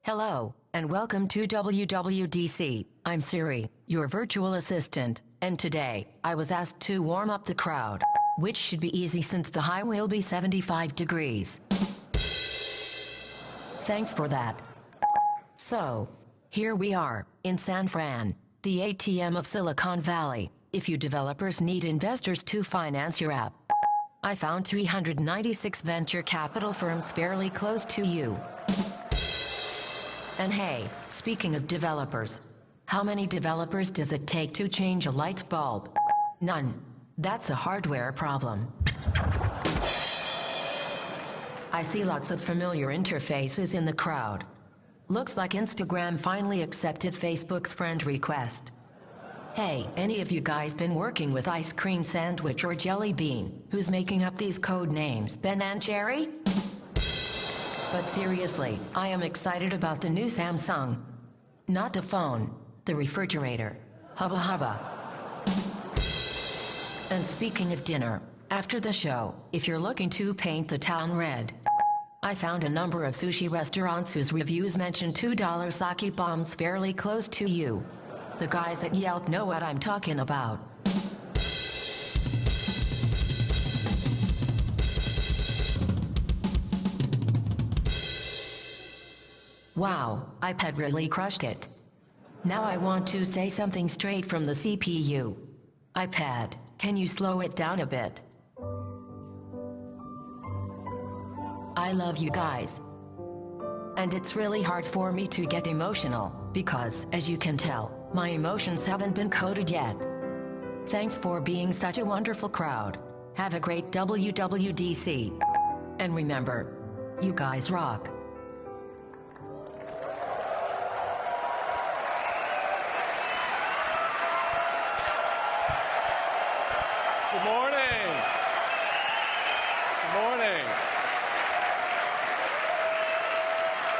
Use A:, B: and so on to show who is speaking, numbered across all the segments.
A: Hello, and welcome to WWDC. I'm Siri, your virtual assistant, and today, I was asked to warm up the crowd, which should be easy since the high will be 75 degrees. Thanks for that. So, here we are, in San Fran, the ATM of Silicon Valley, if you developers need investors to finance your app. I found 396 venture capital firms fairly close to you. And hey, speaking of developers, how many developers does it take to change a light bulb? None. That's a hardware problem. I see lots of familiar interfaces in the crowd. Looks like Instagram finally accepted Facebook's friend request. Hey, any of you guys been working with Ice Cream Sandwich or Jelly Bean, who's making up these code names, Ben and Jerry? But seriously, I am excited about the new Samsung. Not the phone, the refrigerator. Hubba hubba. And speaking of dinner, after the show, if you're looking to paint the town red, I found a number of sushi restaurants whose reviews mention $2 sake bombs fairly close to you. The guys at Yelp know what I'm talking about. Wow, iPad really crushed it. Now I want to say something straight from the CPU. iPad, can you slow it down a bit? I love you guys. And it's really hard for me to get emotional, because, as you can tell, my emotions haven't been coded yet. Thanks for being such a wonderful crowd. Have a great WWDC. And remember, you guys rock.
B: Good morning. Good morning.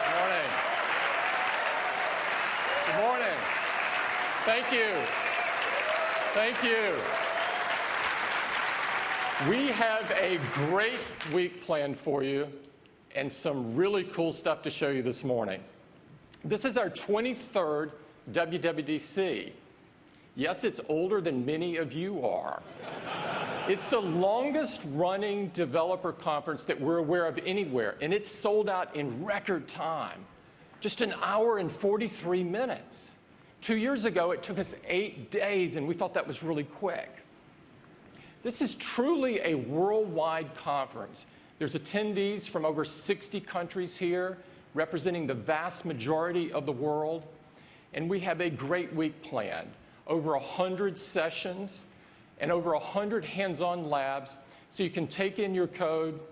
B: Good morning. Good morning. Thank you. Thank you. We have a great week planned for you and some really cool stuff to show you this morning. This is our 23rd WWDC. Yes, it's older than many of you are. It's the longest running developer conference that we're aware of anywhere, and it's sold out in record time. Just an hour and 43 minutes. 2 years ago, it took us 8 days, and we thought that was really quick. This is truly a worldwide conference. There's attendees from over 60 countries here, representing the vast majority of the world, and we have a great week planned. Over 100 sessions, and over 100 hands-on labs, so you can take in your code,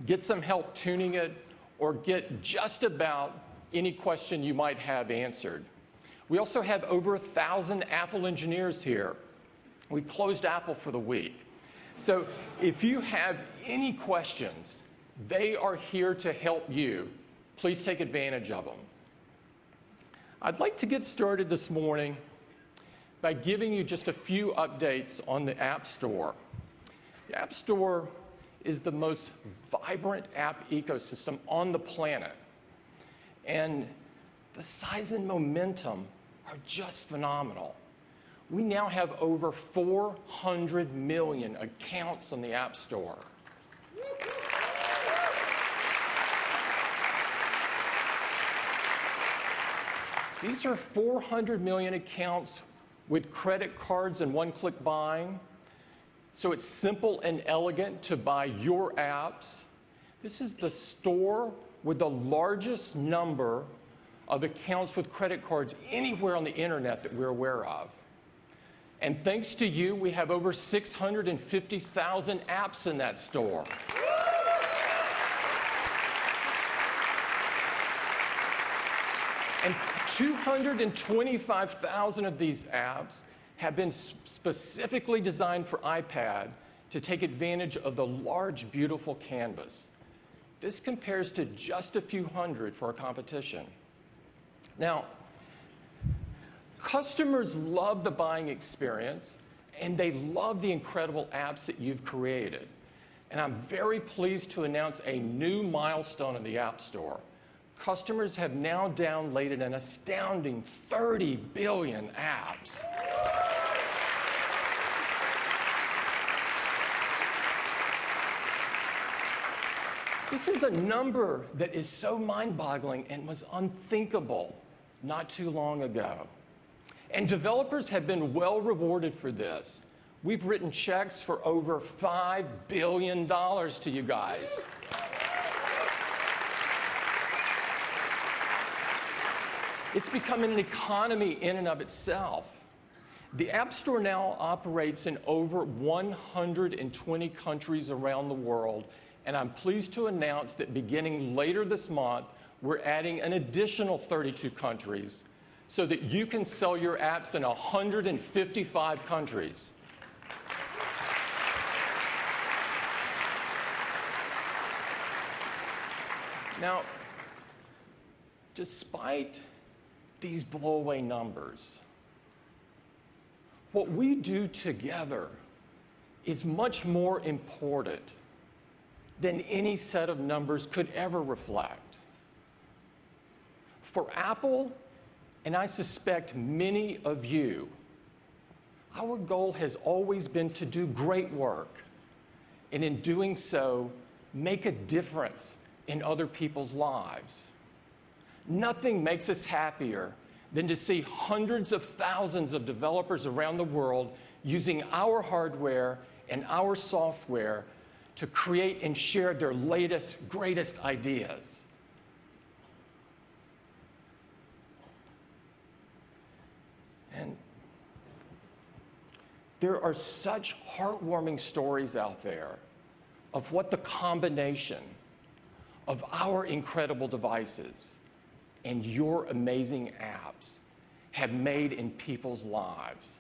B: get some help tuning it, or get just about any question you might have answered. We also have over 1,000 Apple engineers here. We've closed Apple for the week. So if you have any questions, they are here to help you. Please take advantage of them. I'd like to get started this morning by giving you just a few updates on the App Store. The App Store is the most vibrant app ecosystem on the planet. And the size and momentum are just phenomenal. We now have over 400 million accounts on the App Store. These are 400 million accounts with credit cards and one-click buying. So it's simple and elegant to buy your apps. This is the store with the largest number of accounts with credit cards anywhere on the internet that we're aware of. And thanks to you, we have over 650,000 apps in that store. And 225,000 of these apps have been specifically designed for iPad to take advantage of the large, beautiful canvas. This compares to just a few hundred for our competition. Now, customers love the buying experience, and they love the incredible apps that you've created. And I'm very pleased to announce a new milestone in the App Store. customers have now downloaded an astounding 30 billion apps. This is a number that is so mind-boggling and was unthinkable not too long ago. And developers have been well rewarded for this. We've written checks for over $5 billion to you guys. It's becoming an economy in and of itself. The App Store now operates in over 120 countries around the world, and I'm pleased to announce that beginning later this month, we're adding an additional 32 countries so that you can sell your apps in 155 countries. Now, despite these blow-away numbers, what we do together is much more important than any set of numbers could ever reflect. For Apple, and I suspect many of you, our goal has always been to do great work, and in doing so, make a difference in other people's lives. Nothing makes us happier than to see hundreds of thousands of developers around the world using our hardware and our software to create and share their latest, greatest ideas. And there are such heartwarming stories out there of what the combination of our incredible devices and your amazing apps have made in people's lives.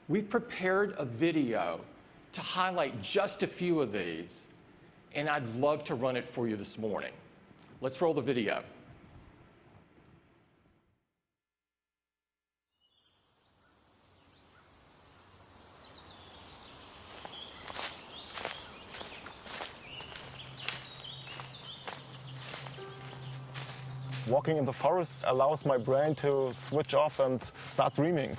B: We've prepared a video to highlight just a few of these, and I'd love to run it for you this morning. Let's roll the video.
C: Walking in the forest allows my brain to switch off and start dreaming.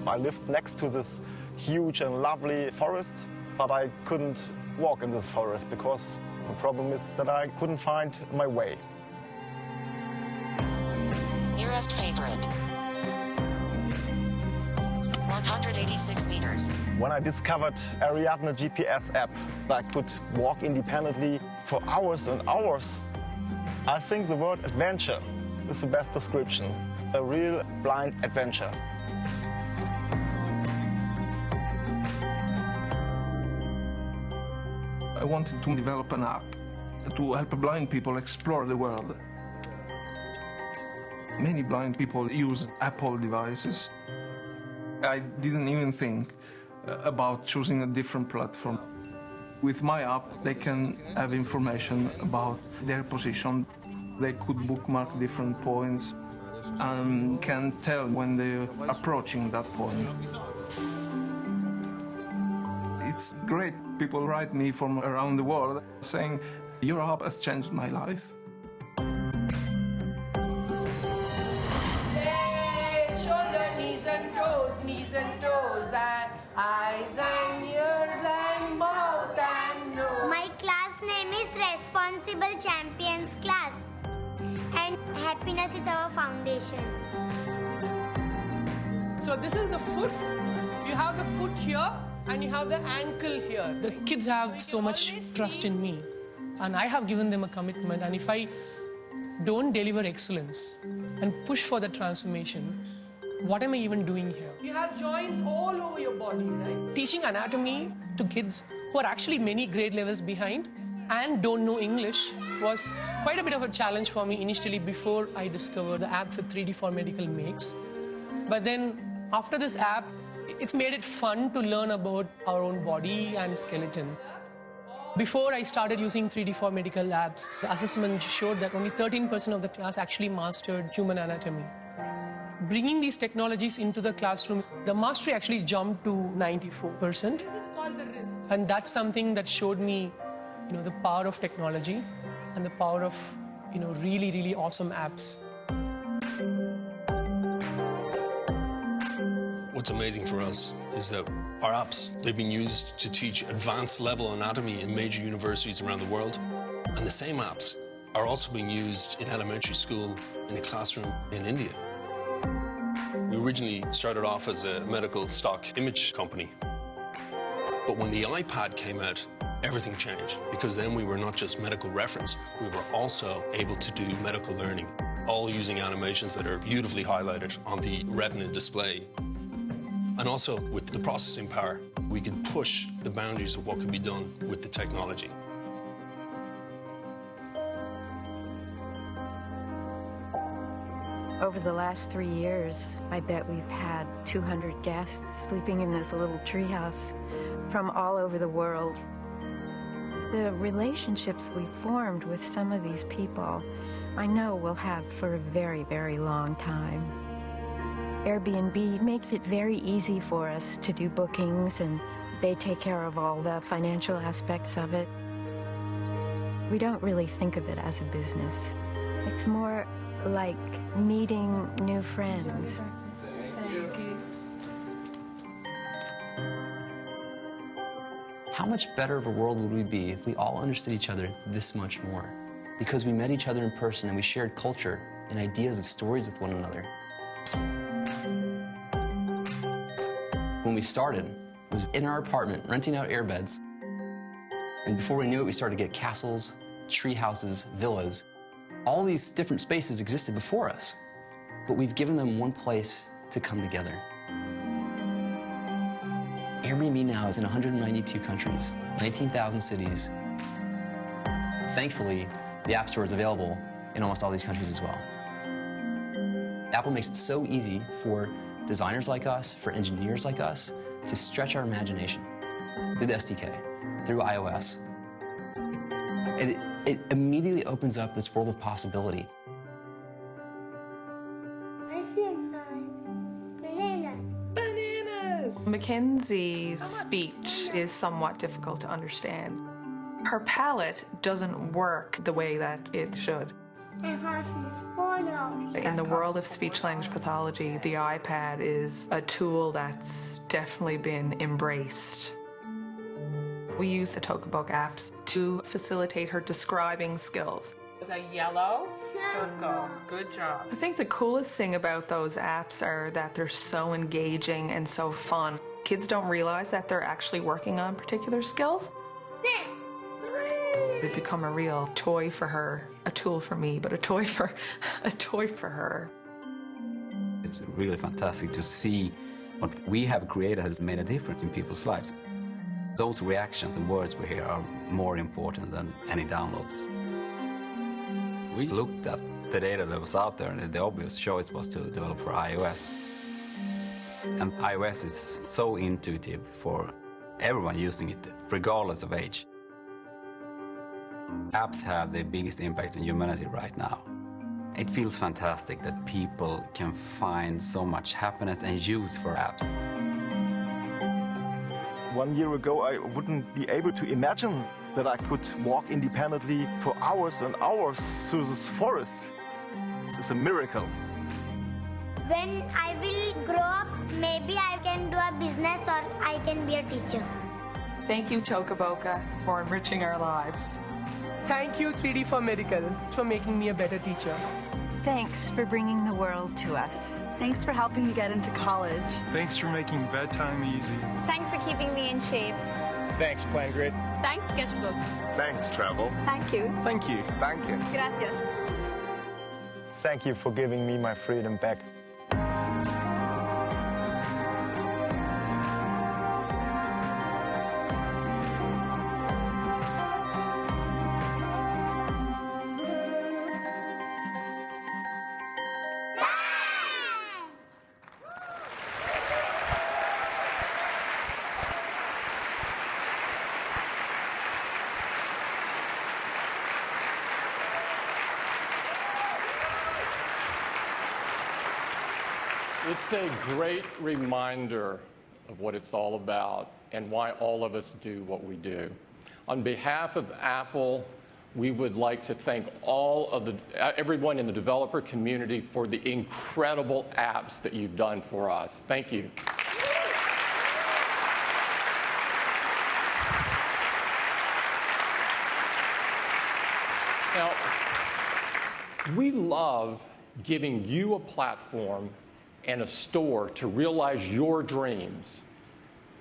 C: I lived next to this huge and lovely forest, but I couldn't walk in this forest because the problem is that I couldn't find my way.
D: Nearest favorite. 186 meters.
C: When I discovered Ariadne GPS app, I could walk independently for hours and hours. I think the word adventure is the best description. A real blind adventure.
E: I wanted to develop an app to help blind people explore the world. Many blind people use Apple devices. I didn't even think about choosing a different platform. With my app, they can have information about their position. They could bookmark different points and can tell when they're approaching that point. It's great. People write me from around the world saying, "Your app has changed my life."
F: Shoulder, knees and toes, and eyes and ears and mouth and nose.
G: My class name is Responsible Champions Class, and happiness is our foundation.
F: So this is the foot. You have the foot here, and you have the ankle here. The kids have so much trust in me, and I have given them a commitment, and if I don't deliver excellence and push for the transformation, what am I even doing here? You have joints all over your body, right? Teaching anatomy to kids who are actually many grade levels behind and don't know English was quite a bit of a challenge for me initially before I discovered the apps that 3D4Medical makes. But then after this app, it's made it fun to learn about our own body and skeleton. Before I started using 3D4Medical apps, the assessment showed that only 13% of the class actually mastered human anatomy. bringing these technologies into the classroom, the mastery actually jumped to 94%. This is called the wrist. And that's something that showed me, the power of technology and the power of, really, really awesome apps.
H: What's amazing for us is that our apps, they've been used to teach advanced level anatomy in major universities around the world. And the same apps are also being used in elementary school in a classroom in India. We originally started off as a medical stock image company. But when the iPad came out, everything changed, because then we were not just medical reference, we were also able to do medical learning, all using animations that are beautifully highlighted on the retina display. And also, with the processing power, we could push the boundaries of what could be done with the technology.
I: Over the last 3 years, I bet we've had 200 guests sleeping in this little treehouse from all over the world. The relationships we formed with some of these people, I know we'll have for a very, very long time. Airbnb makes it very easy for us to do bookings, and they take care of all the financial aspects of it. We don't really think of it as a business. It's more like meeting new friends.
F: Thank you.
J: How much better of a world would we be if we all understood each other this much more? Because we met each other in person and we shared culture and ideas and stories with one another. When we started, it was in our apartment, renting out airbeds. And before we knew it, we started to get castles, tree houses, villas. All these different spaces existed before us, but we've given them one place to come together. Airbnb now is in 192 countries, 19,000 cities. Thankfully, the App Store is available in almost all these countries as well. Apple makes it so easy for designers like us, for engineers like us, to stretch our imagination through the SDK, through iOS. It immediately opens up this world of possibility.
K: Mackenzie's speech is somewhat difficult to understand. Her palate doesn't work the way that it should. In the world of speech-language pathology, the iPad is a tool that's definitely been embraced. We use the Tokabook apps to facilitate her describing skills. Is a yellow circle. Good job. I think the coolest thing about those apps are that they're so engaging and so fun. Kids don't realize that they're actually working on particular skills. They become a real toy for her, a tool for me, but a toy for her.
L: It's really fantastic to see what we have created has made a difference in people's lives. Those reactions and words we hear are more important than any downloads. We looked at the data that was out there, and the obvious choice was to develop for iOS. And iOS is so intuitive for everyone using it, regardless of age. Apps have the biggest impact on humanity right now. It feels fantastic that people can find so much happiness and use for apps.
C: 1 year ago, I wouldn't be able to imagine that I could walk independently for hours and hours through this forest. This is a miracle.
G: When I will grow up, maybe I can do a business or I can be a teacher.
K: Thank you, Tokaboka, for enriching our lives.
F: Thank you, 3D for Medical, for making me a better teacher.
I: Thanks for bringing the world to us.
M: Thanks for helping me get into college.
N: Thanks for making bedtime easy.
M: Thanks for keeping me in shape.
N: Thanks, PlanGrid.
M: Thanks, Sketchbook.
C: Thanks, Travel.
M: Thank you.
N: Thank you.
C: Thank you.
M: Gracias.
C: Thank you for giving me my freedom back.
B: It's a great reminder of what it's all about and why all of us do what we do. On behalf of Apple, we would like to thank everyone in the developer community for the incredible apps that you've done for us. Thank you. Now, we love giving you a platform and a store to realize your dreams.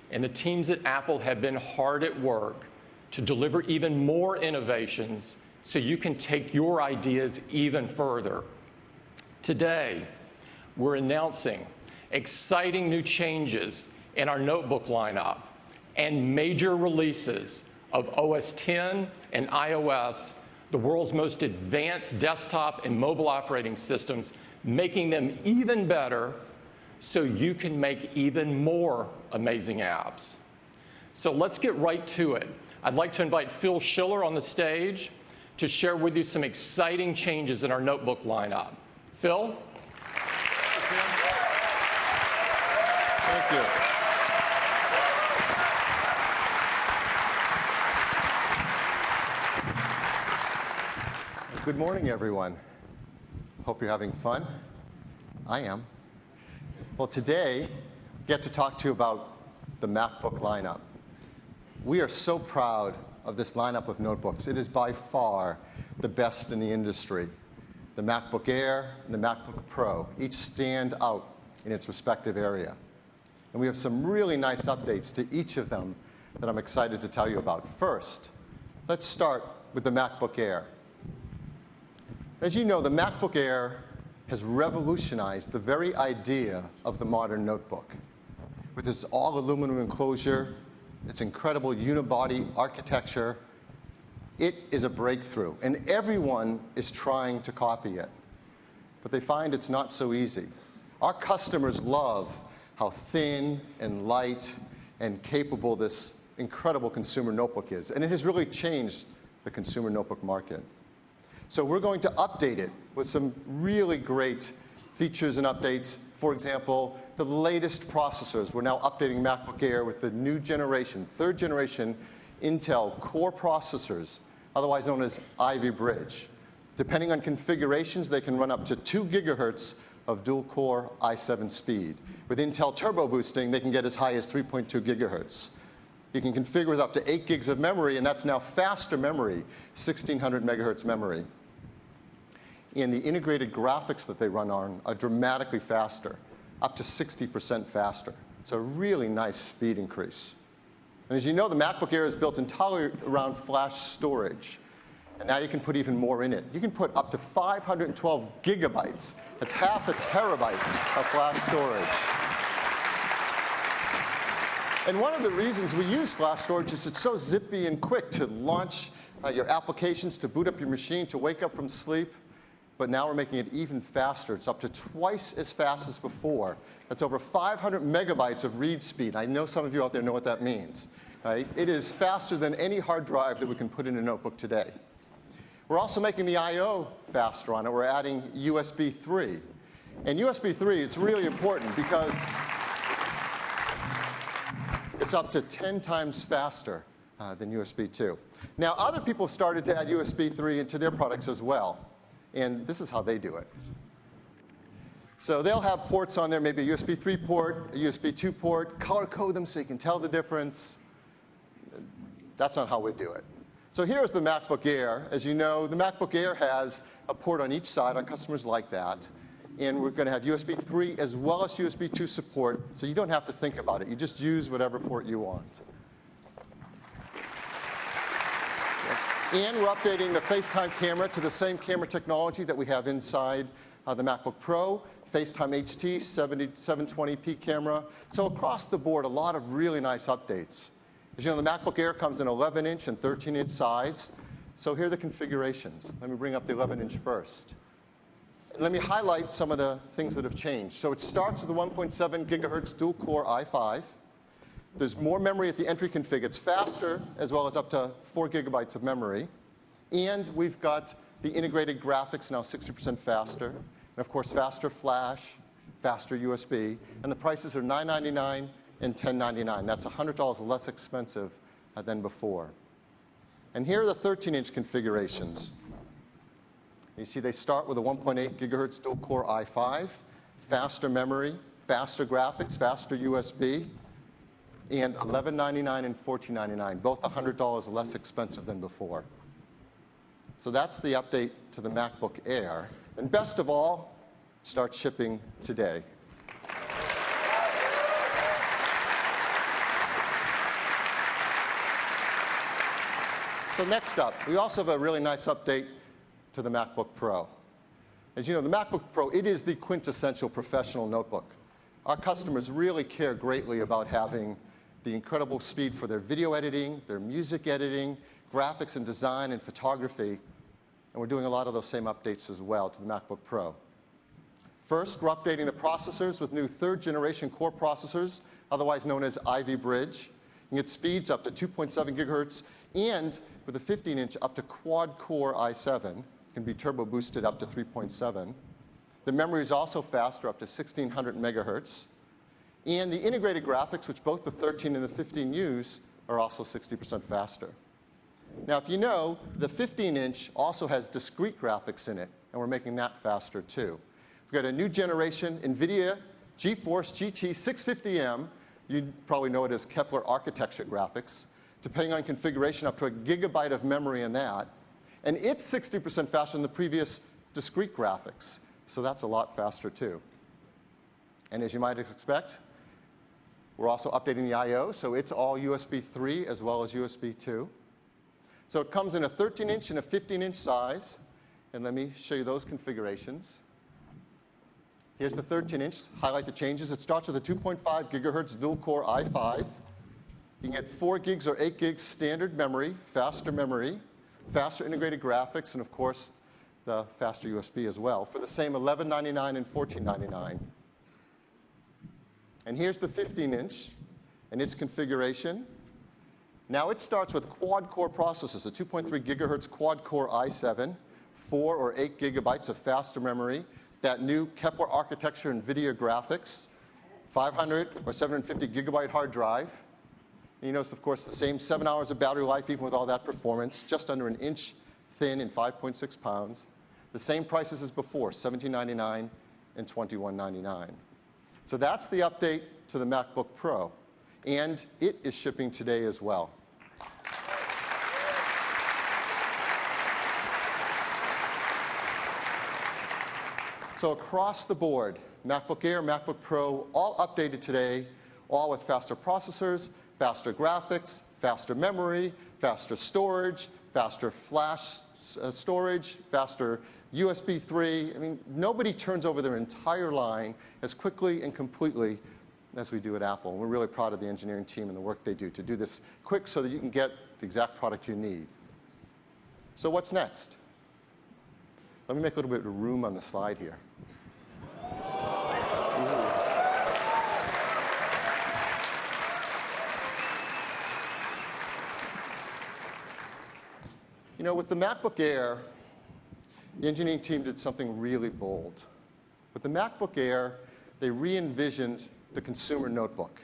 B: And the teams at Apple have been hard at work to deliver even more innovations so you can take your ideas even further. Today, we're announcing exciting new changes in our notebook lineup and major releases of OS X and iOS, the world's most advanced desktop and mobile operating systems, making them even better so you can make even more amazing apps. So let's get right to it. I'd like to invite Phil Schiller on the stage to share with you some exciting changes in our notebook lineup. Phil?
O: Thank you. Good morning, everyone. Hope you're having fun. I am. Well, today, I get to talk to you about the MacBook lineup. We are so proud of this lineup of notebooks. It is by far the best in the industry. The MacBook Air and the MacBook Pro each stand out in its respective area. And we have some really nice updates to each of them that I'm excited to tell you about. First, let's start with the MacBook Air. As you know, the MacBook Air has revolutionized the very idea of the modern notebook. With its all-aluminum enclosure, its incredible unibody architecture, it is a breakthrough, and everyone is trying to copy it. But they find it's not so easy. Our customers love how thin and light and capable this incredible consumer notebook is, and it has really changed the consumer notebook market. So we're going to update it with some really great features and updates. For example, the latest processors. We're now updating MacBook Air with the new generation, third generation Intel Core processors, otherwise known as Ivy Bridge. Depending on configurations, they can run up to 2 gigahertz of dual-core i7 speed. With Intel Turbo Boosting, they can get as high as 3.2 gigahertz. You can configure with up to 8 gigs of memory, and that's now faster memory, 1600 megahertz memory. And the integrated graphics that they run on are dramatically faster, up to 60% faster. It's a really nice speed increase. And as you know, the MacBook Air is built entirely around flash storage. And now you can put even more in it. You can put up to 512 gigabytes. That's half a terabyte of flash storage. And one of the reasons we use flash storage is it's so zippy and quick to launch your applications, to boot up your machine, to wake up from sleep. But now we're making it even faster. It's up to twice as fast as before. That's over 500 megabytes of read speed. I know some of you out there know what that means, right? It is faster than any hard drive that we can put in a notebook today. We're also making the I/O faster on it. We're adding USB 3. And USB 3, it's really important because it's up to 10 times faster than USB 2. Now, other people started to add USB 3 into their products as well. And this is how they do it. So they'll have ports on there, maybe a USB 3 port, a USB 2 port, color code them so you can tell the difference. That's not how we do it. So here's the MacBook Air. As you know, the MacBook Air has a port on each side. Our customers like that. And we're going to have USB 3 as well as USB 2 support, so you don't have to think about it. You just use whatever port you want. And we're updating the FaceTime camera to the same camera technology that we have inside the MacBook Pro, FaceTime HT, 720p camera. So across the board, a lot of really nice updates. As you know, the MacBook Air comes in 11-inch and 13-inch size. So here are the configurations. Let me bring up the 11-inch first. Let me highlight some of the things that have changed. So it starts with the 1.7 gigahertz dual-core i5. There's more memory at the entry config. It's faster, as well as up to 4 gigabytes of memory. And we've got the integrated graphics, now 60% faster. And of course, faster flash, faster USB, and the prices are $999 and $1099. That's $100 less expensive than before. And here are the 13-inch configurations. You see they start with a 1.8 gigahertz dual-core i5, faster memory, faster graphics, faster USB, and $1199 and $1499, both $100 less expensive than before. So that's the update to the MacBook Air. And best of all, start shipping today. So next up, we also have a really nice update to the MacBook Pro. As you know, the MacBook Pro, it is the quintessential professional notebook. Our customers really care greatly about having the incredible speed for their video editing, their music editing, graphics and design and photography. And we're doing a lot of those same updates as well to the MacBook Pro. First, we're updating the processors with new third-generation core processors, otherwise known as Ivy Bridge. You can get speeds up to 2.7 gigahertz, and with a 15-inch up to quad-core i7. It can be turbo boosted up to 3.7. The memory is also faster, up to 1600 megahertz. And the integrated graphics, which both the 13 and the 15 use, are also 60% faster. Now, if you know, the 15-inch also has discrete graphics in it, and we're making that faster too. We've got a new generation NVIDIA GeForce GT 650M. You probably know it as Kepler architecture graphics, depending on configuration, up to a gigabyte of memory in that. And it's 60% faster than the previous discrete graphics. So that's a lot faster too. And as you might expect, we're also updating the I/O, so it's all USB 3 as well as USB 2. So it comes in a 13-inch and a 15-inch size. And let me show you those configurations. Here's the 13-inch. Highlight the changes. It starts with a 2.5 gigahertz dual-core i5. You can get 4 gigs or 8 gigs standard memory, faster integrated graphics, and of course, the faster USB as well, for the same $1199 and $1499. And here's the 15-inch and its configuration. Now it starts with quad-core processors, a 2.3 gigahertz quad-core i7, 4 or 8 gigabytes of faster memory, that new Kepler architecture NVIDIA graphics, 500 or 750 gigabyte hard drive. And you notice, of course, the same 7 hours of battery life, even with all that performance, just under an inch thin and 5.6 pounds. The same prices as before, $1799 and $2199. So that's the update to the MacBook Pro. And it is shipping today as well. So across the board, MacBook Air, MacBook Pro, all updated today, all with faster processors, faster graphics, faster memory, faster storage, faster flash storage, faster USB 3. I mean, nobody turns over their entire line as quickly and completely as we do at Apple. And we're really proud of the engineering team and the work they do to do this quick so that you can get the exact product you need. So what's next? Let me make a little bit of room on the slide here. You know, with the MacBook Air, the engineering team did something really bold. With the MacBook Air, they re-envisioned the consumer notebook.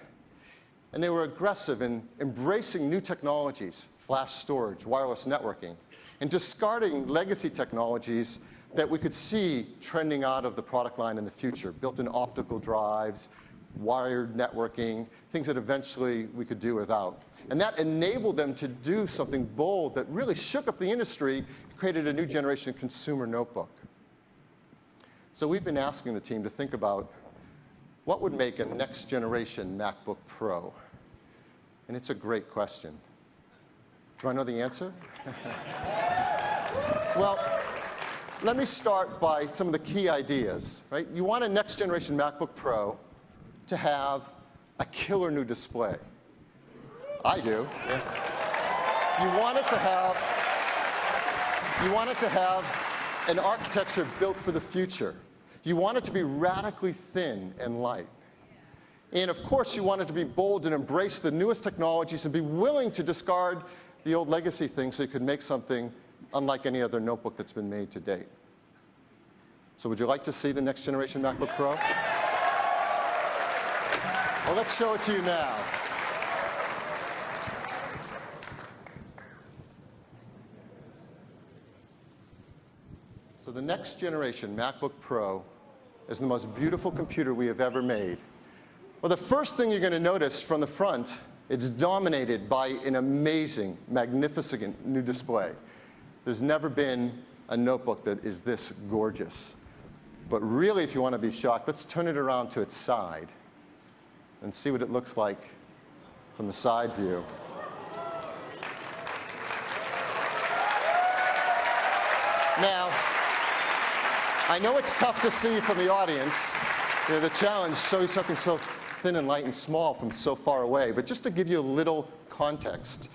O: And they were aggressive in embracing new technologies, flash storage, wireless networking, and discarding legacy technologies that we could see trending out of the product line in the future, built-in optical drives, wired networking, things that eventually we could do without. And that enabled them to do something bold that really shook up the industry and created a new generation of consumer notebook. So we've been asking the team to think about what would make a next generation MacBook Pro? And it's a great question. Do you want to know the answer? Well, let me start by some of the key ideas, right? You want a next generation MacBook Pro to have a killer new display. I do. Yeah. You want it to have an architecture built for the future. You want it to be radically thin and light. And of course, you want it to be bold and embrace the newest technologies and be willing to discard the old legacy things so you could make something unlike any other notebook that's been made to date. So would you like to see the next generation MacBook Pro? Well, let's show it to you now. So the next generation MacBook Pro is the most beautiful computer we have ever made. Well, the first thing you're going to notice from the front, it's dominated by an amazing, magnificent new display. There's never been a notebook that is this gorgeous. But really, if you want to be shocked, let's turn it around to its side and see what it looks like from the side view. Now, I know it's tough to see from the audience. You know, the challenge shows something so thin and light and small from so far away. But just to give you a little context,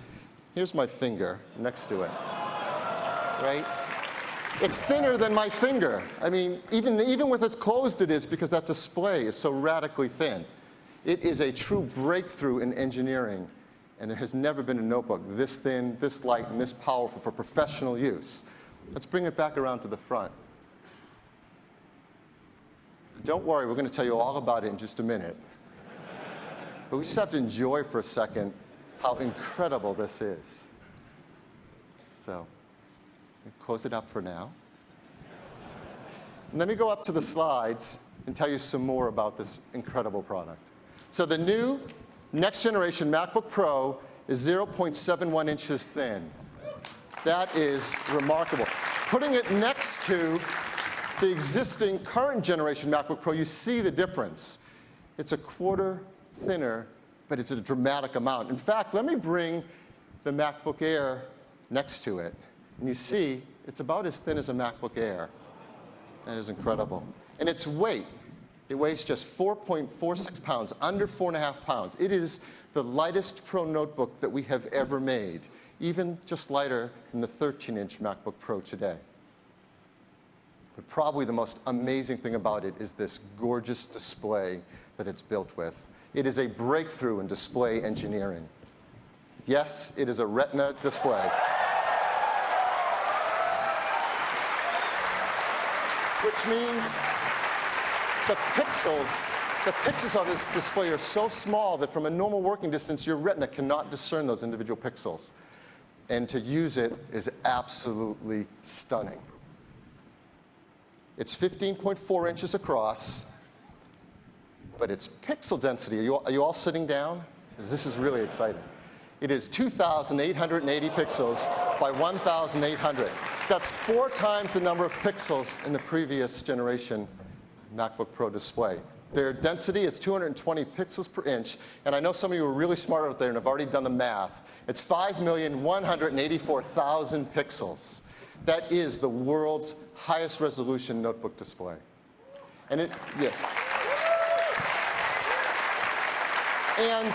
O: here's my finger next to it, right? It's thinner than my finger. I mean, even with its closed it is, because that display is so radically thin. It is a true breakthrough in engineering, and there has never been a notebook this thin, this light, and this powerful for professional use. Let's bring it back around to the front. Don't worry, we're going to tell you all about it in just a minute. But we just have to enjoy for a second how incredible this is. So, close it up for now. And let me go up to the slides and tell you some more about this incredible product. So the new next generation MacBook Pro is 0.71 inches thin. That is remarkable. Putting it next to the existing current generation MacBook Pro, you see the difference. It's a quarter thinner, but it's a dramatic amount. In fact, let me bring the MacBook Air next to it. And you see, it's about as thin as a MacBook Air. That is incredible. And its weight, it weighs just 4.46 pounds, under 4.5 pounds. It is the lightest Pro notebook that we have ever made, even just lighter than the 13-inch MacBook Pro today. But probably the most amazing thing about it is this gorgeous display that it's built with. It is a breakthrough in display engineering. Yes, it is a Retina display. Which means the pixels on this display are so small that from a normal working distance, your Retina cannot discern those individual pixels. And to use it is absolutely stunning. It's 15.4 inches across, but its pixel density, are you all sitting down? Because this is really exciting. It is 2,880 pixels by 1,800. That's 4 times the number of pixels in the previous generation MacBook Pro display. Their density is 220 pixels per inch, and I know some of you are really smart out there and have already done the math. It's 5,184,000 pixels. That is the world's highest resolution notebook display. And yes. And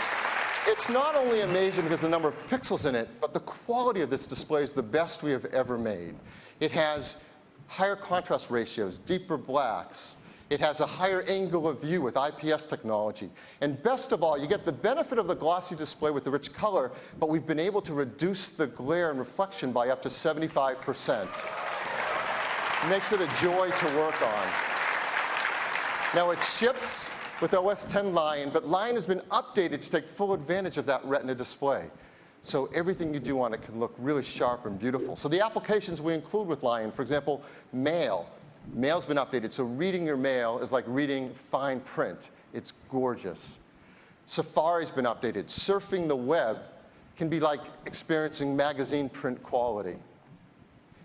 O: it's not only amazing because of the number of pixels in it, but the quality of this display is the best we have ever made. It has higher contrast ratios, deeper blacks. It has a higher angle of view with IPS technology. And best of all, you get the benefit of the glossy display with the rich color, but we've been able to reduce the glare and reflection by up to 75%. It makes it a joy to work on. Now it ships with OS X Lion, but Lion has been updated to take full advantage of that Retina display. So everything you do on it can look really sharp and beautiful. So the applications we include with Lion, for example, Mail. Mail's been updated, so reading your mail is like reading fine print. It's gorgeous. Safari's been updated. Surfing the web can be like experiencing magazine print quality.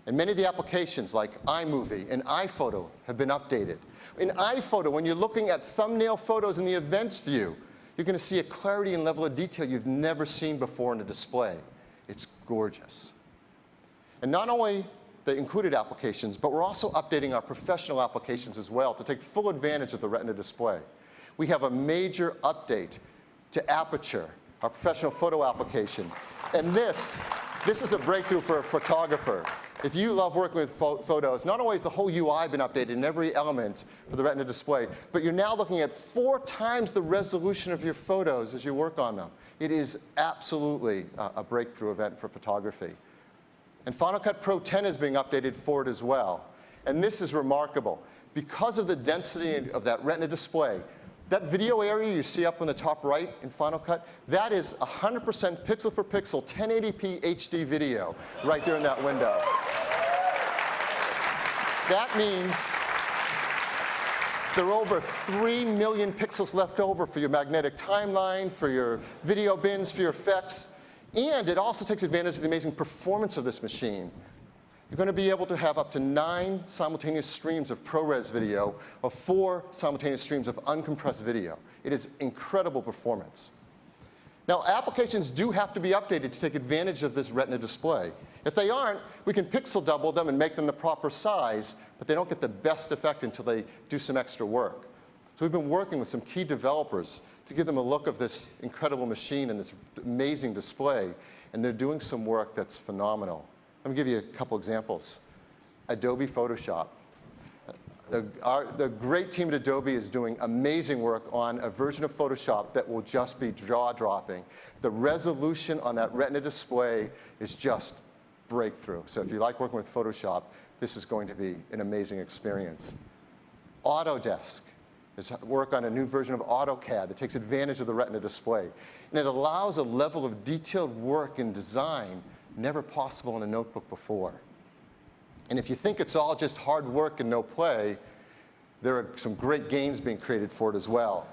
O: And many of the applications like iMovie and iPhoto have been updated. In iPhoto, when you're looking at thumbnail photos in the events view, you're going to see a clarity and level of detail you've never seen before in a display. It's gorgeous. And not only the included applications, but we're also updating our professional applications as well to take full advantage of the Retina display. We have a major update to Aperture, our professional photo application. And this is a breakthrough for a photographer. If you love working with photos, not only has the whole UI been updated in every element for the Retina display, but you're now looking at 4 times the resolution of your photos as you work on them. It is absolutely a breakthrough event for photography. And Final Cut Pro 10 is being updated for it as well. And this is remarkable. Because of the density of that Retina display, That video area you see up on the top right in Final Cut, that is 100% pixel for pixel 1080p HD video right there in that window. That means there are over 3 million pixels left over for your magnetic timeline, for your video bins, for your effects. And it also takes advantage of the amazing performance of this machine. You're going to be able to have up to 9 simultaneous streams of ProRes video or 4 simultaneous streams of uncompressed video. It is incredible performance. Now, applications do have to be updated to take advantage of this Retina display. If they aren't, we can pixel double them and make them the proper size, but they don't get the best effect until they do some extra work. So we've been working with some key developers to give them a look of this incredible machine and this amazing display, and they're doing some work that's phenomenal. Let me give you a couple examples. Adobe Photoshop. The great team at Adobe is doing amazing work on a version of Photoshop that will just be jaw-dropping. The resolution on that Retina display is just breakthrough. So if you like working with Photoshop, this is going to be an amazing experience. Autodesk is work on a new version of AutoCAD that takes advantage of the Retina display. And it allows a level of detailed work and design never possible in a notebook before. And if you think it's all just hard work and no play, there are some great games being created for it as well.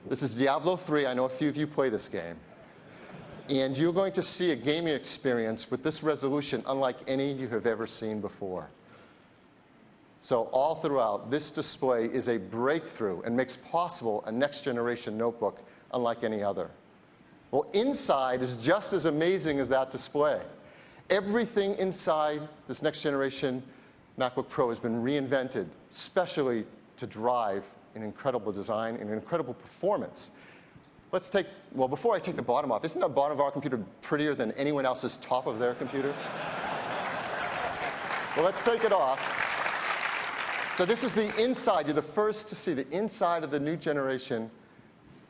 O: This is Diablo 3. I know a few of you play this game. And you're going to see a gaming experience with this resolution unlike any you have ever seen before. So all throughout, this display is a breakthrough and makes possible a next-generation notebook unlike any other. Well, inside is just as amazing as that display. Everything inside this next-generation MacBook Pro has been reinvented, especially to drive an incredible design and incredible performance. Let's take, well, before I take the bottom off, isn't the bottom of our computer prettier than anyone else's top of their computer? Well, let's take it off. So this is the inside. You're the first to see the inside of the new generation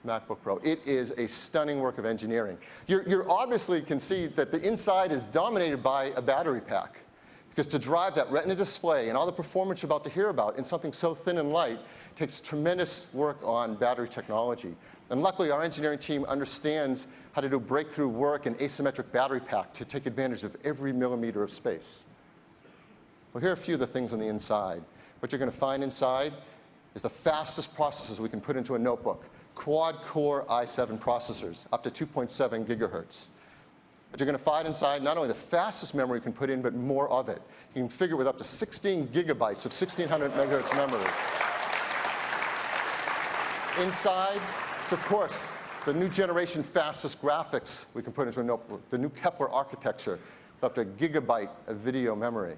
O: MacBook Pro. It is a stunning work of engineering. You obviously can see that the inside is dominated by a battery pack. Because to drive that Retina display and all the performance you're about to hear about in something so thin and light takes tremendous work on battery technology. And luckily, our engineering team understands how to do breakthrough work in asymmetric battery pack to take advantage of every millimeter of space. Well, here are a few of the things on the inside. What you're going to find inside is the fastest processors we can put into a notebook. Quad-core i7 processors, up to 2.7 gigahertz. But you're going to find inside not only the fastest memory you can put in, but more of it. You can figure with up to 16 gigabytes of 1600 megahertz memory. Inside, it's, of course, the new generation fastest graphics we can put into a notebook, the new Kepler architecture, with up to a gigabyte of video memory.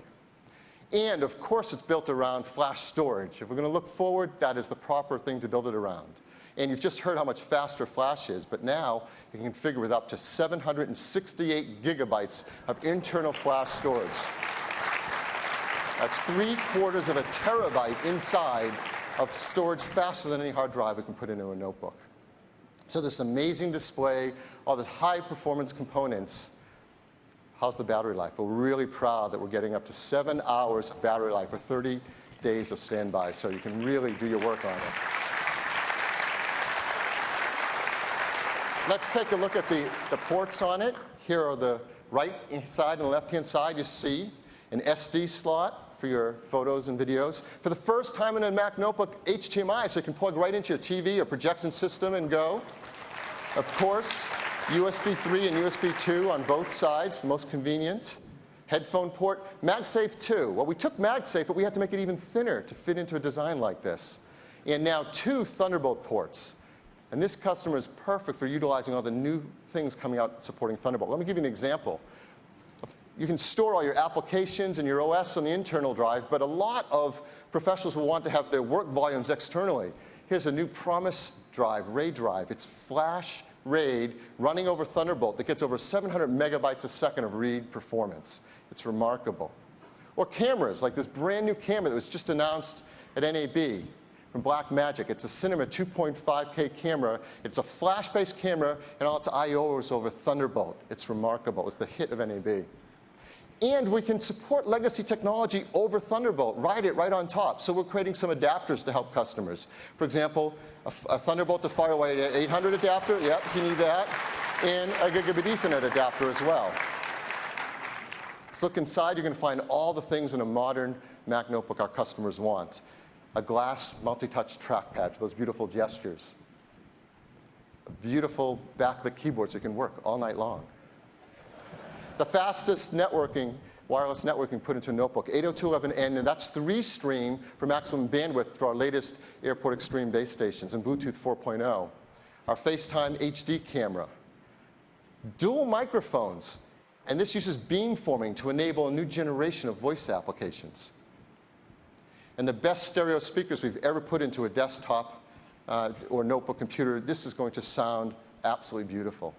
O: And, of course, it's built around flash storage. If we're going to look forward, that is the proper thing to build it around. And you've just heard how much faster flash is, but now you can configure with up to 768 gigabytes of internal flash storage. That's 3/4 of a terabyte inside of storage faster than any hard drive we can put into a notebook. So this amazing display, all these high performance components. How's the battery life? We're really proud that we're getting up to 7 hours of battery life with 30 days of standby, so you can really do your work on it. Let's take a look at the ports on it. Here are the right side and the left-hand side. You see an SD slot for your photos and videos. For the first time in a Mac notebook, HDMI, so you can plug right into your TV or projection system and go. Of course, USB 3 and USB 2 on both sides, the most convenient. Headphone port. MagSafe 2. Well, we took MagSafe, but we had to make it even thinner to fit into a design like this. And now 2 Thunderbolt ports. And this customer is perfect for utilizing all the new things coming out supporting Thunderbolt. Let me give you an example. You can store all your applications and your OS on the internal drive, but a lot of professionals will want to have their work volumes externally. Here's a new Promise drive, RAID drive. It's flash RAID running over Thunderbolt that gets over 700 megabytes a second of read performance. It's remarkable. Or cameras, like this brand new camera that was just announced at NAB. From Blackmagic. It's a Cinema 2.5K camera. It's a flash-based camera, and all its I/O is over Thunderbolt. It's remarkable. It's the hit of NAB. And we can support legacy technology over Thunderbolt, ride it right on top. So we're creating some adapters to help customers. For example, a Thunderbolt to Firewire 800 adapter, yep, if you need that, and a Gigabit Ethernet adapter as well. So look inside, you're going to find all the things in a modern Mac notebook our customers want. A glass multi-touch trackpad for those beautiful gestures. A beautiful backlit keyboard so you can work all night long. The fastest networking, wireless networking put into a notebook, 802.11n, and that's 3-stream for maximum bandwidth through our latest Airport Extreme base stations and Bluetooth 4.0. Our FaceTime HD camera. Dual microphones, and this uses beamforming to enable a new generation of voice applications. And the best stereo speakers we've ever put into a desktop or notebook computer. This is going to sound absolutely beautiful.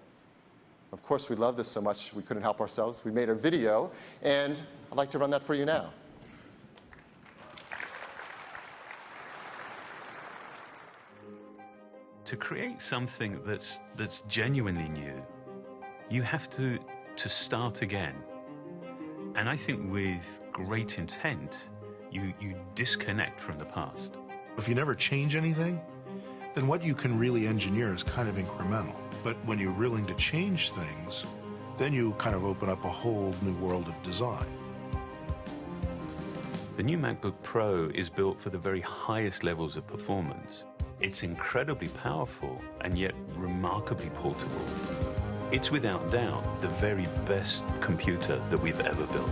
O: Of course, we love this so much we couldn't help ourselves. We made a video, and I'd like to run that for you now.
P: To create something that's genuinely new, you have to start again. And I think with great intent, you disconnect from the past.
Q: If you never change anything, then what you can really engineer is kind of incremental. But when you're willing to change things, then you kind of open up a whole new world of design.
P: The new MacBook Pro is built for the very highest levels of performance. It's incredibly powerful and yet remarkably portable. It's without doubt the very best computer that we've ever built.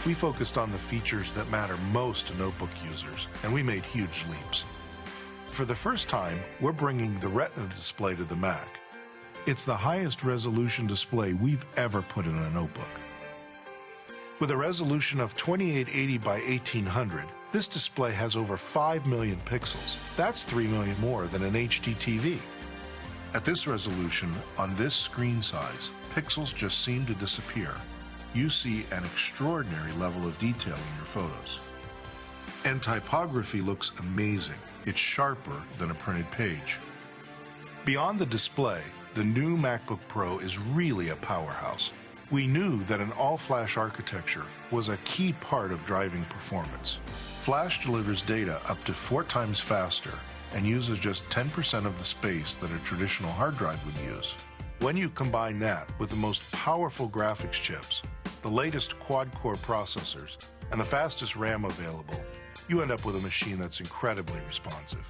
Q: We focused on the features that matter most to notebook users, and we made huge leaps. For the first time, we're bringing the Retina display to the Mac. It's the highest resolution display we've ever put in a notebook. With a resolution of 2880 by 1800, this display has over 5 million pixels. That's 3 million more than an HD TV. At this resolution, on this screen size, pixels just seem to disappear. You see an extraordinary level of detail in your photos. And typography looks amazing. It's sharper than a printed page. Beyond the display, the new MacBook Pro is really a powerhouse. We knew that an all-flash architecture was a key part of driving performance. Flash delivers data up to 4 times faster and uses just 10% of the space that a traditional hard drive would use. When you combine that with the most powerful graphics chips, the latest quad-core processors, and the fastest RAM available, you end up with a machine that's incredibly responsive.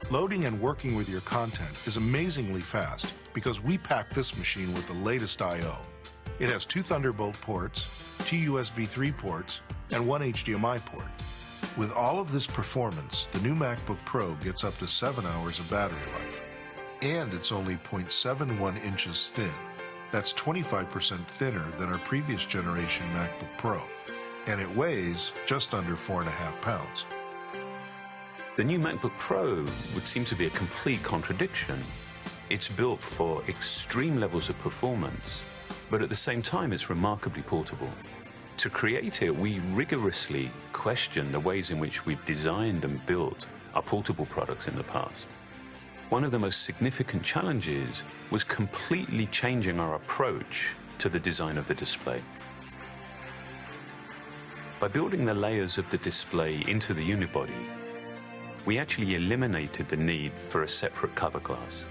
Q: Loading and working with your content is amazingly fast because we packed this machine with the latest I/O. It has 2 Thunderbolt ports, 2 USB 3 ports, and 1 HDMI port. With all of this performance, the new MacBook Pro gets up to 7 hours of battery life. And it's only 0.71 inches thin. That's 25% thinner than our previous generation MacBook Pro. And it weighs just under 4.5 pounds.
P: The new MacBook Pro would seem to be a complete contradiction. It's built for extreme levels of performance, but at the same time it's remarkably portable. To create it, we rigorously question the ways in which we've designed and built our portable products in the past. One of the most significant challenges was completely changing our approach to the design of the display. By building the layers of the display into the unibody, we actually eliminated the need for a separate cover glass.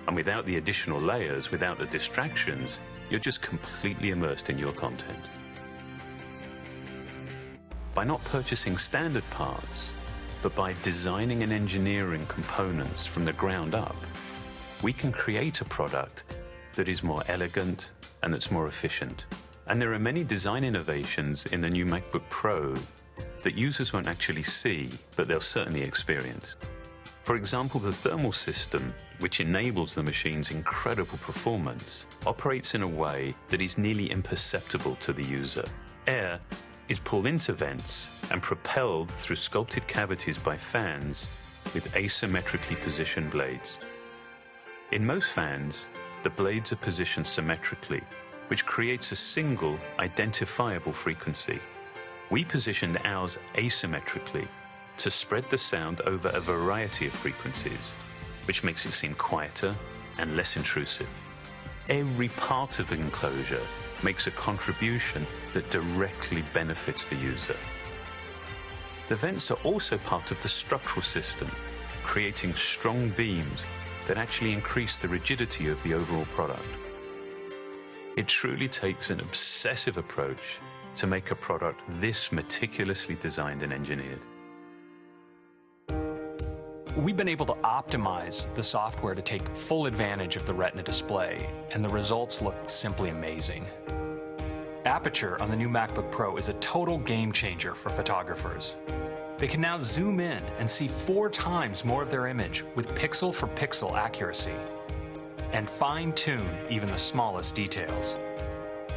P: And without the additional layers, without the distractions, you're just completely immersed in your content. By not purchasing standard parts, but by designing and engineering components from the ground up, we can create a product that is more elegant and that's more efficient. And there are many design innovations in the new MacBook Pro that users won't actually see, but they'll certainly experience. For example, the thermal system, which enables the machine's incredible performance, operates in a way that is nearly imperceptible to the user. Air is pulled into vents and propelled through sculpted cavities by fans with asymmetrically positioned blades. In most fans, the blades are positioned symmetrically, which creates a single identifiable frequency. We positioned ours asymmetrically to spread the sound over a variety of frequencies. which makes it seem quieter and less intrusive. Every part of the enclosure makes a contribution that directly benefits the user. The vents are also part of the structural system, creating strong beams that actually increase the rigidity of the overall product. It truly takes an obsessive approach to make a product this meticulously designed and engineered.
R: We've been able to optimize the software to take full advantage of the Retina display, and the results look simply amazing. Aperture on the new MacBook Pro is a total game changer for photographers. They can now zoom in and see 4 times more of their image with pixel-for-pixel accuracy, and fine-tune even the smallest details.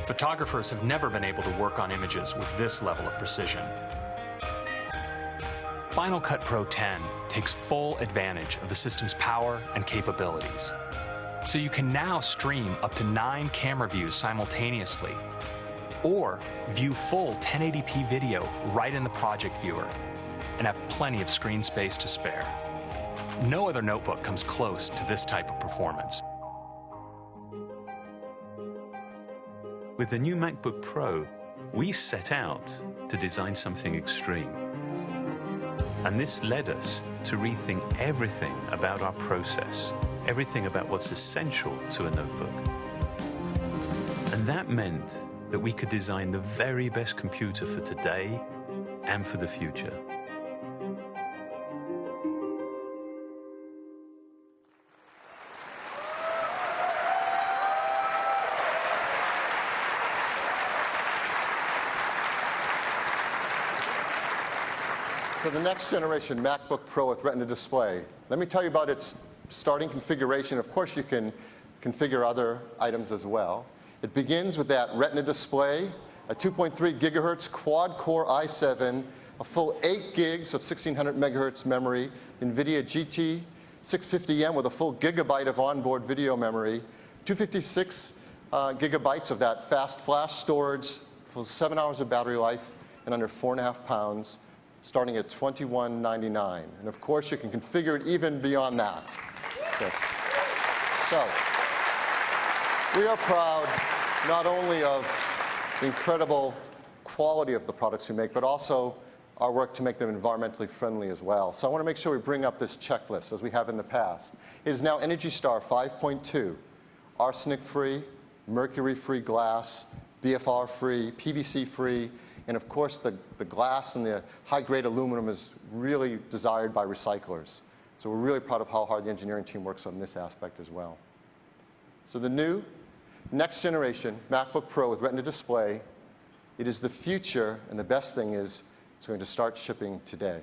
R: Photographers have never been able to work on images with this level of precision. Final Cut Pro 10 takes full advantage of the system's power and capabilities. So you can now stream up to 9 camera views simultaneously, or view full 1080p video right in the project viewer, and have plenty of screen space to spare. No other notebook comes close to this type of performance.
P: With the new MacBook Pro, we set out to design something extreme. And this led us to rethink everything about our process, everything about what's essential to a notebook. And that meant that we could design the very best computer for today and for the future.
O: So the next generation MacBook Pro with Retina display. Let me tell you about its starting configuration. Of course, you can configure other items as well. It begins with that Retina display, a 2.3 gigahertz quad-core i7, a full 8 gigs of 1600 megahertz memory, NVIDIA GT 650M with a full gigabyte of onboard video memory, 256 gigabytes of that fast flash storage, full 7 hours of battery life, and under 4.5 pounds, starting at $21.99. And of course, you can configure it even beyond that. Yes. So, we are proud not only of the incredible quality of the products we make, but also our work to make them environmentally friendly as well. So I want to make sure we bring up this checklist as we have in the past. It is now ENERGY STAR 5.2, arsenic-free, mercury-free glass, BFR-free, PVC-free, and of course, the glass and the high-grade aluminum is really desired by recyclers. So we're really proud of how hard the engineering team works on this aspect as well. So the new, next generation MacBook Pro with Retina display, it is the future, and the best thing is it's going to start shipping today.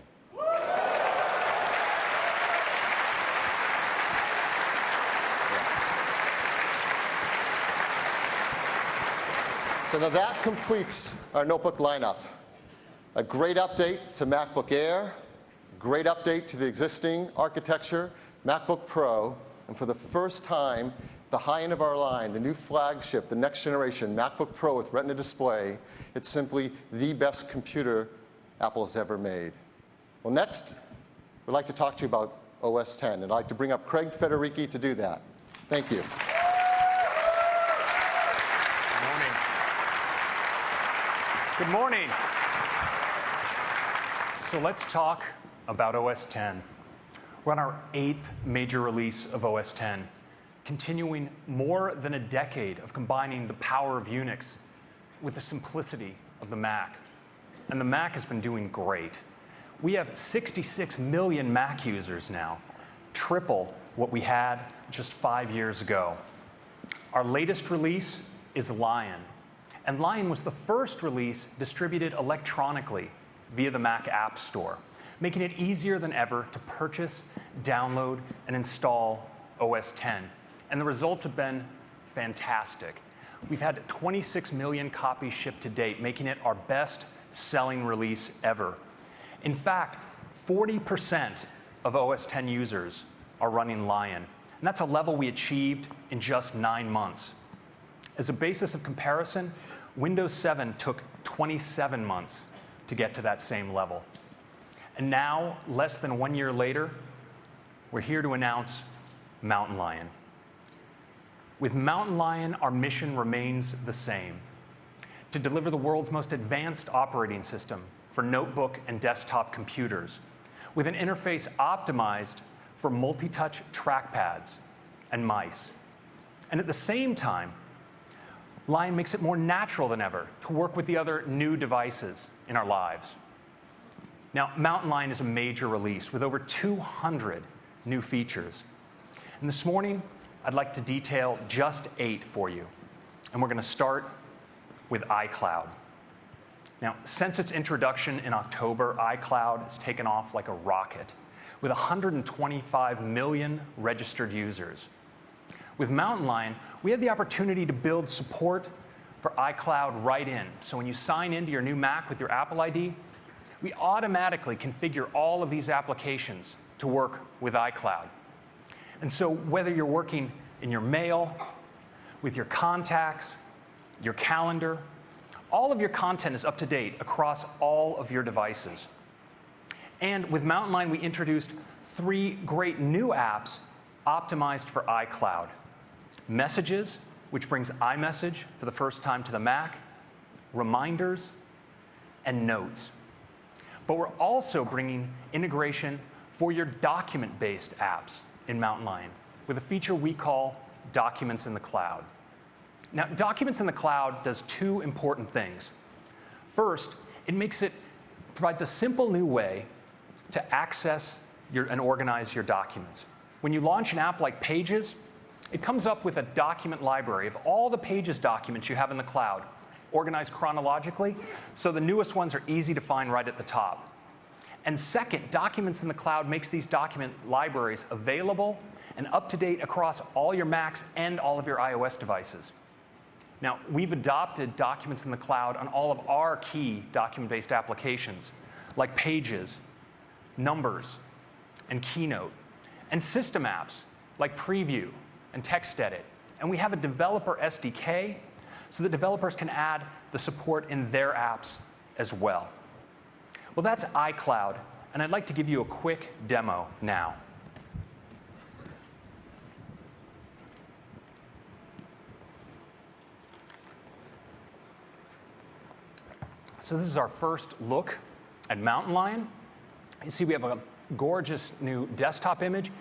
O: So now that completes our notebook lineup. A great update to MacBook Air, great update to the existing architecture, MacBook Pro, and for the first time, the high end of our line, the new flagship, the next generation MacBook Pro with Retina display, it's simply the best computer Apple has ever made. Well, next, we'd like to talk to you about OS X, and I'd like to bring up Craig Federighi to do that. Thank you.
R: Good morning. So let's talk about OS X. We're on our 8th major release of OS X, continuing more than a decade of combining the power of Unix with the simplicity of the Mac. And the Mac has been doing great. We have 66 million Mac users now, triple what we had just 5 years ago. Our latest release is Lion. And Lion was the first release distributed electronically via the Mac App Store, making it easier than ever to purchase, download, and install OS X. And the results have been fantastic. We've had 26 million copies shipped to date, making it our best-selling release ever. In fact, 40% of OS X users are running Lion. And that's a level we achieved in just 9 months. As a basis of comparison, Windows 7 took 27 months to get to that same level. And now, less than 1 year later, we're here to announce Mountain Lion. With Mountain Lion, our mission remains the same: to deliver the world's most advanced operating system for notebook and desktop computers, with an interface optimized for multi-touch trackpads and mice. And at the same time, Lion makes it more natural than ever to work with the other new devices in our lives. Now, Mountain Lion is a major release with over 200 new features. And this morning, I'd like to detail just 8 for you. And we're going to start with iCloud. Now, since its introduction in October, iCloud has taken off like a rocket, with 125 million registered users. With Mountain Lion, we had the opportunity to build support for iCloud right in. So when you sign into your new Mac with your Apple ID, we automatically configure all of these applications to work with iCloud. And so whether you're working in your mail, with your contacts, your calendar, all of your content is up to date across all of your devices. And with Mountain Lion, we introduced 3 great new apps optimized for iCloud. Messages, which brings iMessage for the first time to the Mac, Reminders, and Notes. But we're also bringing integration for your document-based apps in Mountain Lion with a feature we call Documents in the Cloud. Now, Documents in the Cloud does 2 important things. First, it provides a simple new way to access and organize your documents. When you launch an app like Pages, it comes up with a document library of all the Pages documents you have in the cloud, organized chronologically, so the newest ones are easy to find right at the top. And second, Documents in the Cloud makes these document libraries available and up to date across all your Macs and all of your iOS devices. Now, we've adopted Documents in the Cloud on all of our key document-based applications, like Pages, Numbers, and Keynote, and system apps like Preview and TextEdit. And we have a developer SDK so that developers can add the support in their apps as well. Well, that's iCloud, and I'd like to give you a quick demo now. So this is our first look at Mountain Lion. You see we have a gorgeous new desktop image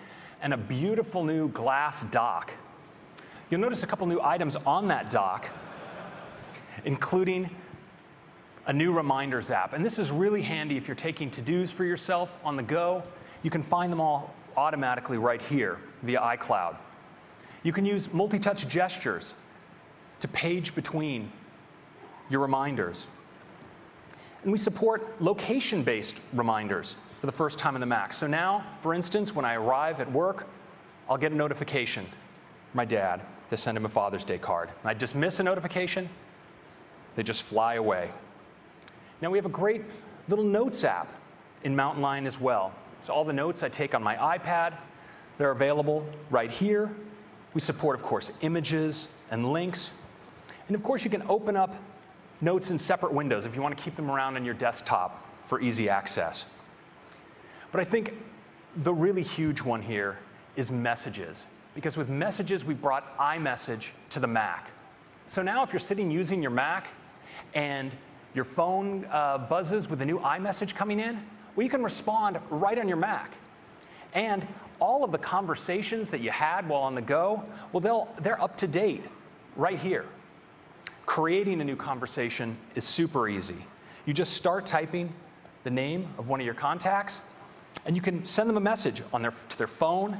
R: and a beautiful new glass dock. You'll notice a couple new items on that dock, including a new Reminders app. And this is really handy if you're taking to-dos for yourself on the go. You can find them all automatically right here via iCloud. You can use multi-touch gestures to page between your reminders. And we support location-based reminders for the first time in the Mac. So now, for instance, when I arrive at work, I'll get a notification from my dad to send him a Father's Day card. And I just miss a notification, they just fly away. Now we have a great little Notes app in Mountain Lion as well. So all the notes I take on my iPad, they're available right here. We support, of course, images and links. And of course, you can open up notes in separate windows if you want to keep them around on your desktop for easy access. But I think the really huge one here is Messages, because with Messages, we brought iMessage to the Mac. So now if you're sitting using your Mac and your phone buzzes with a new iMessage coming in, well, you can respond right on your Mac. And all of the conversations that you had while on the go, well, they're up to date right here. Creating a new conversation is super easy. You just start typing the name of one of your contacts, and you can send them a message to their phone,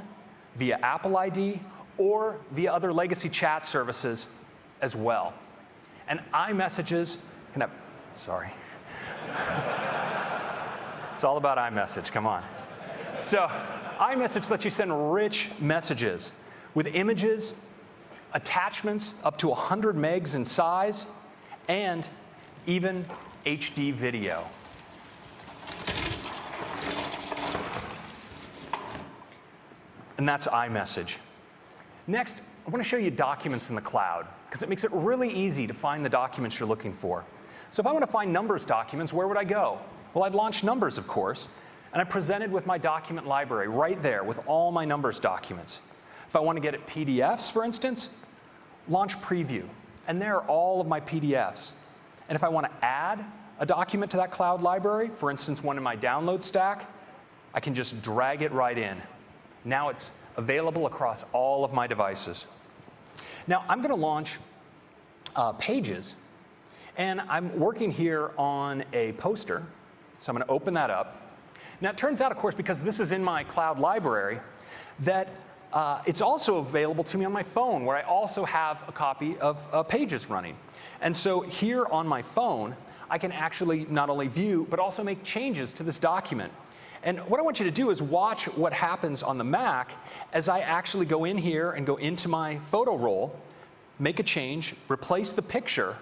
R: via Apple ID, or via other legacy chat services as well. And iMessages can have, sorry. It's all about iMessage, come on. So iMessage lets you send rich messages with images, attachments up to 100 megs in size, and even HD video. And that's iMessage. Next, I want to show you Documents in the Cloud, because it makes it really easy to find the documents you're looking for. So if I want to find Numbers documents, where would I go? Well, I'd launch Numbers, of course, and I'm presented with my document library right there with all my Numbers documents. If I want to get at PDFs, for instance, launch Preview. And there are all of my PDFs. And if I want to add a document to that cloud library, for instance, one in my download stack, I can just drag it right in. Now it's available across all of my devices. Now I'm going to launch Pages. And I'm working here on a poster. So I'm going to open that up. Now it turns out, of course, because this is in my cloud library, that it's also available to me on my phone, where I also have a copy of Pages running. And so here on my phone, I can actually not only view, but also make changes to this document. And what I want you to do is watch what happens on the Mac as I actually go in here and go into my photo roll, make a change, replace the picture,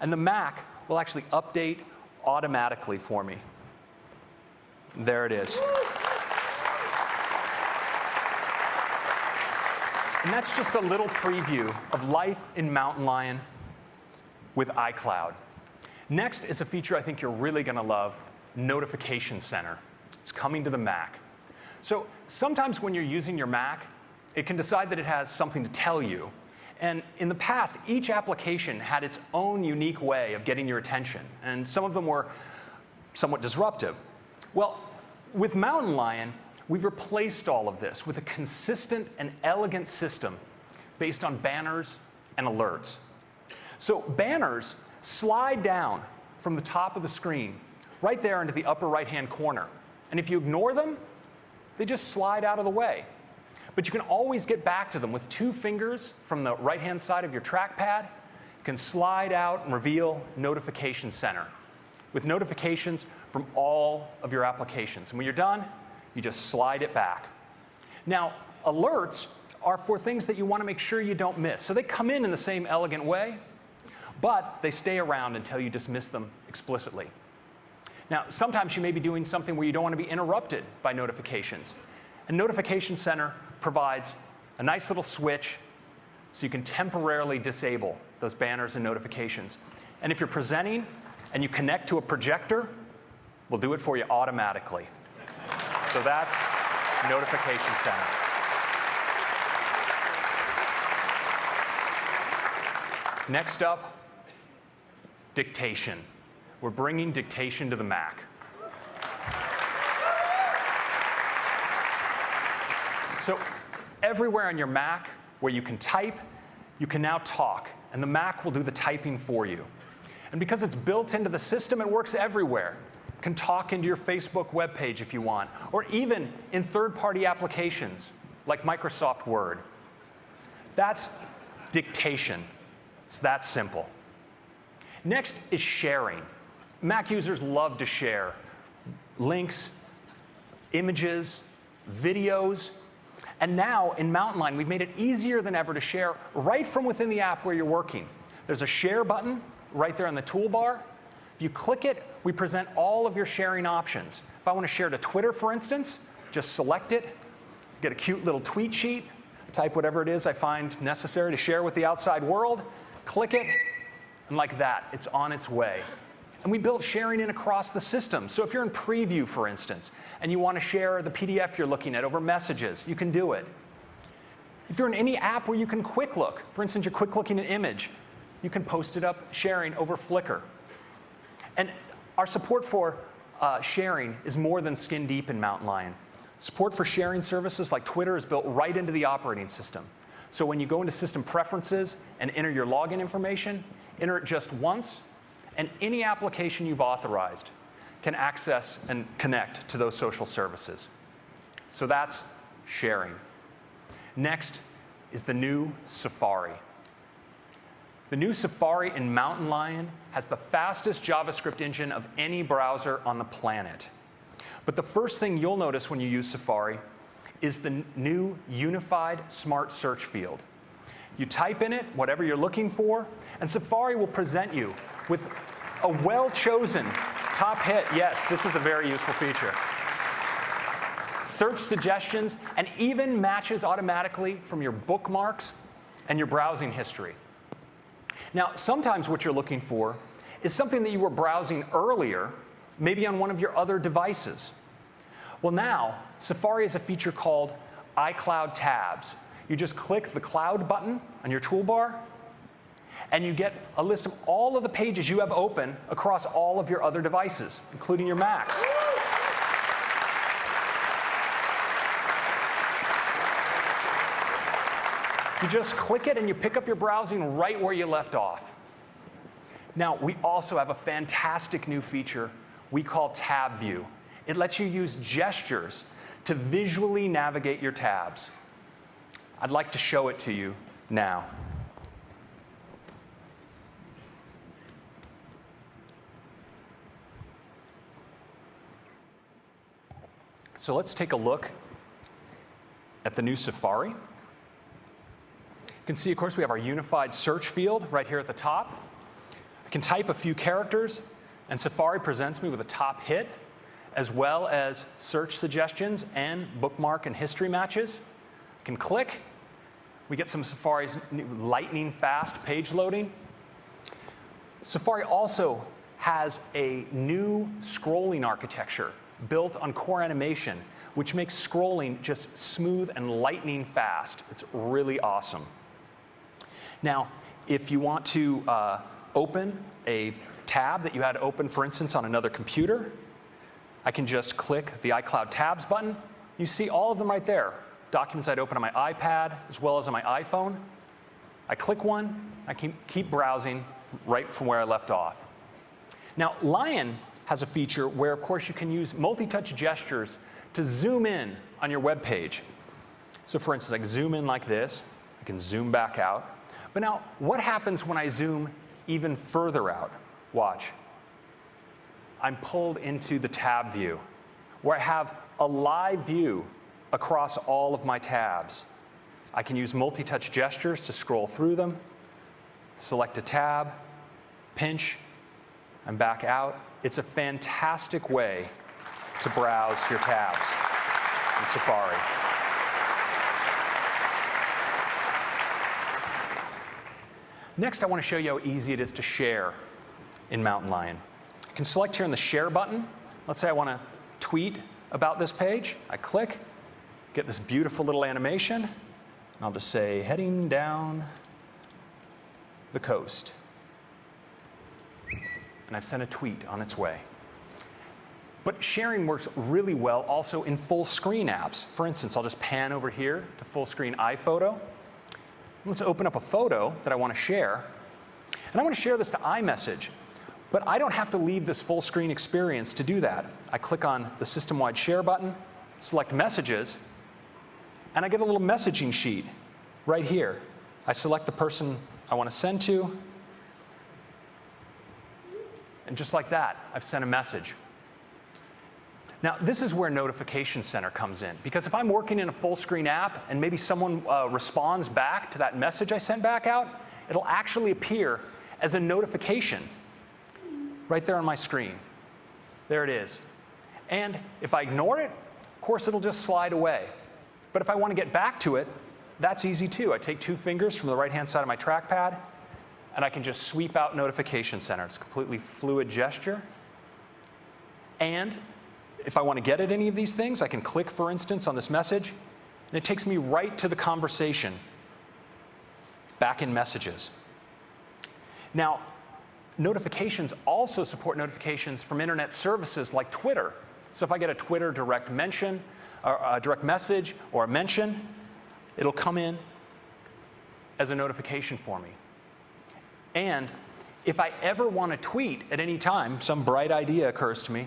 R: and the Mac will actually update automatically for me. There it is. And that's just a little preview of life in Mountain Lion with iCloud. Next is a feature I think you're really going to love, Notification Center. It's coming to the Mac. So sometimes when you're using your Mac, it can decide that it has something to tell you. And in the past, each application had its own unique way of getting your attention. And some of them were somewhat disruptive. Well, with Mountain Lion, we've replaced all of this with a consistent and elegant system based on banners and alerts. So banners slide down from the top of the screen right there into the upper right-hand corner. And if you ignore them, they just slide out of the way. But you can always get back to them with 2 fingers from the right-hand side of your trackpad. You can slide out and reveal Notification Center with notifications from all of your applications. And when you're done, you just slide it back. Now, alerts are for things that you want to make sure you don't miss. So they come in the same elegant way, but they stay around until you dismiss them explicitly. Now, sometimes you may be doing something where you don't want to be interrupted by notifications. And Notification Center provides a nice little switch so you can temporarily disable those banners and notifications. And if you're presenting and you connect to a projector, we'll do it for you automatically. So that's Notification Center. Next up, dictation. We're bringing dictation to the Mac. So everywhere on your Mac where you can type, you can now talk, and the Mac will do the typing for you. And because it's built into the system, it works everywhere. You can talk into your Facebook web page if you want, or even in third-party applications like Microsoft Word. That's dictation. It's that simple. Next is sharing. Mac users love to share links, images, videos. And now in Mountain Lion, we've made it easier than ever to share right from within the app where you're working. There's a share button right there on the toolbar. If you click it, we present all of your sharing options. If I want to share to Twitter, for instance, just select it, get a cute little tweet sheet, type whatever it is I find necessary to share with the outside world, click it, and like that, it's on its way. And we built sharing in across the system. So if you're in Preview, for instance, and you want to share the PDF you're looking at over messages, you can do it. If you're in any app where you can quick look, for instance, you're quick looking an image, you can post it up sharing over Flickr. And our support for sharing is more than skin deep in Mountain Lion. Support for sharing services like Twitter is built right into the operating system. So when you go into System Preferences and enter your login information, enter it just once, and any application you've authorized can access and connect to those social services. So that's sharing. Next is the new Safari. The new Safari in Mountain Lion has the fastest JavaScript engine of any browser on the planet. But the first thing you'll notice when you use Safari is the new unified smart search field. You type in it whatever you're looking for, and Safari will present you with a well-chosen top hit. Yes, this is a very useful feature. Search suggestions, and even matches automatically from your bookmarks and your browsing history. Now, sometimes what you're looking for is something that you were browsing earlier, maybe on one of your other devices. Well, now, Safari has a feature called iCloud Tabs. You just click the Cloud button on your toolbar, and you get a list of all of the pages you have open across all of your other devices, including your Macs. You just click it and you pick up your browsing right where you left off. Now, we also have a fantastic new feature we call Tab View. It lets you use gestures to visually navigate your tabs. I'd like to show it to you now. So let's take a look at the new Safari. You can see, of course, we have our unified search field right here at the top. I can type a few characters, and Safari presents me with a top hit, as well as search suggestions and bookmark and history matches. I can click. We get some Safari's lightning fast page loading. Safari also has a new scrolling architecture built on core animation, which makes scrolling just smooth and lightning fast. It's really awesome. Now, if you want to open a tab that you had open, for instance, on another computer, I can just click the iCloud Tabs button. You see all of them right there. Documents I'd open on my iPad as well as on my iPhone. I click one, I can keep browsing right from where I left off. Now, Lion has a feature where, of course, you can use multi-touch gestures to zoom in on your web page. So, for instance, I can zoom in like this. I can zoom back out. But now, what happens when I zoom even further out? Watch. I'm pulled into the tab view, where I have a live view across all of my tabs. I can use multi-touch gestures to scroll through them, select a tab, pinch, and back out. It's a fantastic way to browse your tabs in Safari. Next, I want to show you how easy it is to share in Mountain Lion. I can select here in the Share button. Let's say I want to tweet about this page. I click, get this beautiful little animation, and I'll just say, heading down the coast. And I've sent a tweet on its way. But sharing works really well also in full screen apps. For instance, I'll just pan over here to full screen iPhoto. Let's open up a photo that I want to share. And I want to share this to iMessage. But I don't have to leave this full screen experience to do that. I click on the system-wide share button, select Messages, and I get a little messaging sheet right here. I select the person I want to send to, and just like that, I've sent a message. Now, this is where Notification Center comes in, because if I'm working in a full screen app and maybe someone responds back to that message I sent back out, it'll actually appear as a notification right there on my screen. There it is. And if I ignore it, of course, it'll just slide away. But if I want to get back to it, that's easy too. I take 2 fingers from the right-hand side of my trackpad, and I can just sweep out Notification Center. It's a completely fluid gesture. And if I want to get at any of these things, I can click, for instance, on this message, and it takes me right to the conversation back in Messages. Now, notifications also support notifications from internet services like Twitter. So if I get a Twitter direct mention, or a direct message, or a mention, it'll come in as a notification for me. And if I ever want to tweet at any time, some bright idea occurs to me,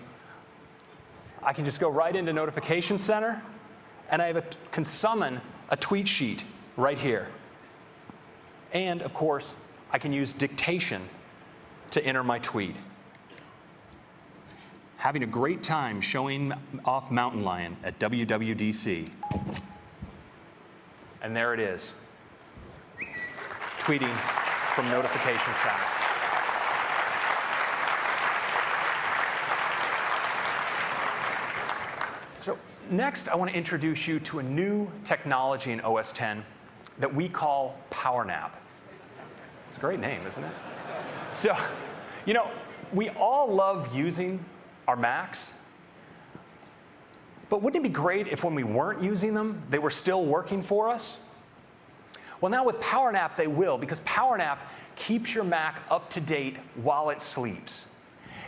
R: I can just go right into Notification Center, and I can summon a tweet sheet right here. And, of course, I can use dictation to enter my tweet. Having a great time showing off Mountain Lion at WWDC. And there it is, tweeting from Notification Center. So next, I want to introduce you to a new technology in OS X that we call PowerNap. It's a great name, isn't it? So, you know, we all love using our Macs, but wouldn't it be great if when we weren't using them, they were still working for us? Well, now with PowerNap, they will, because PowerNap keeps your Mac up to date while it sleeps.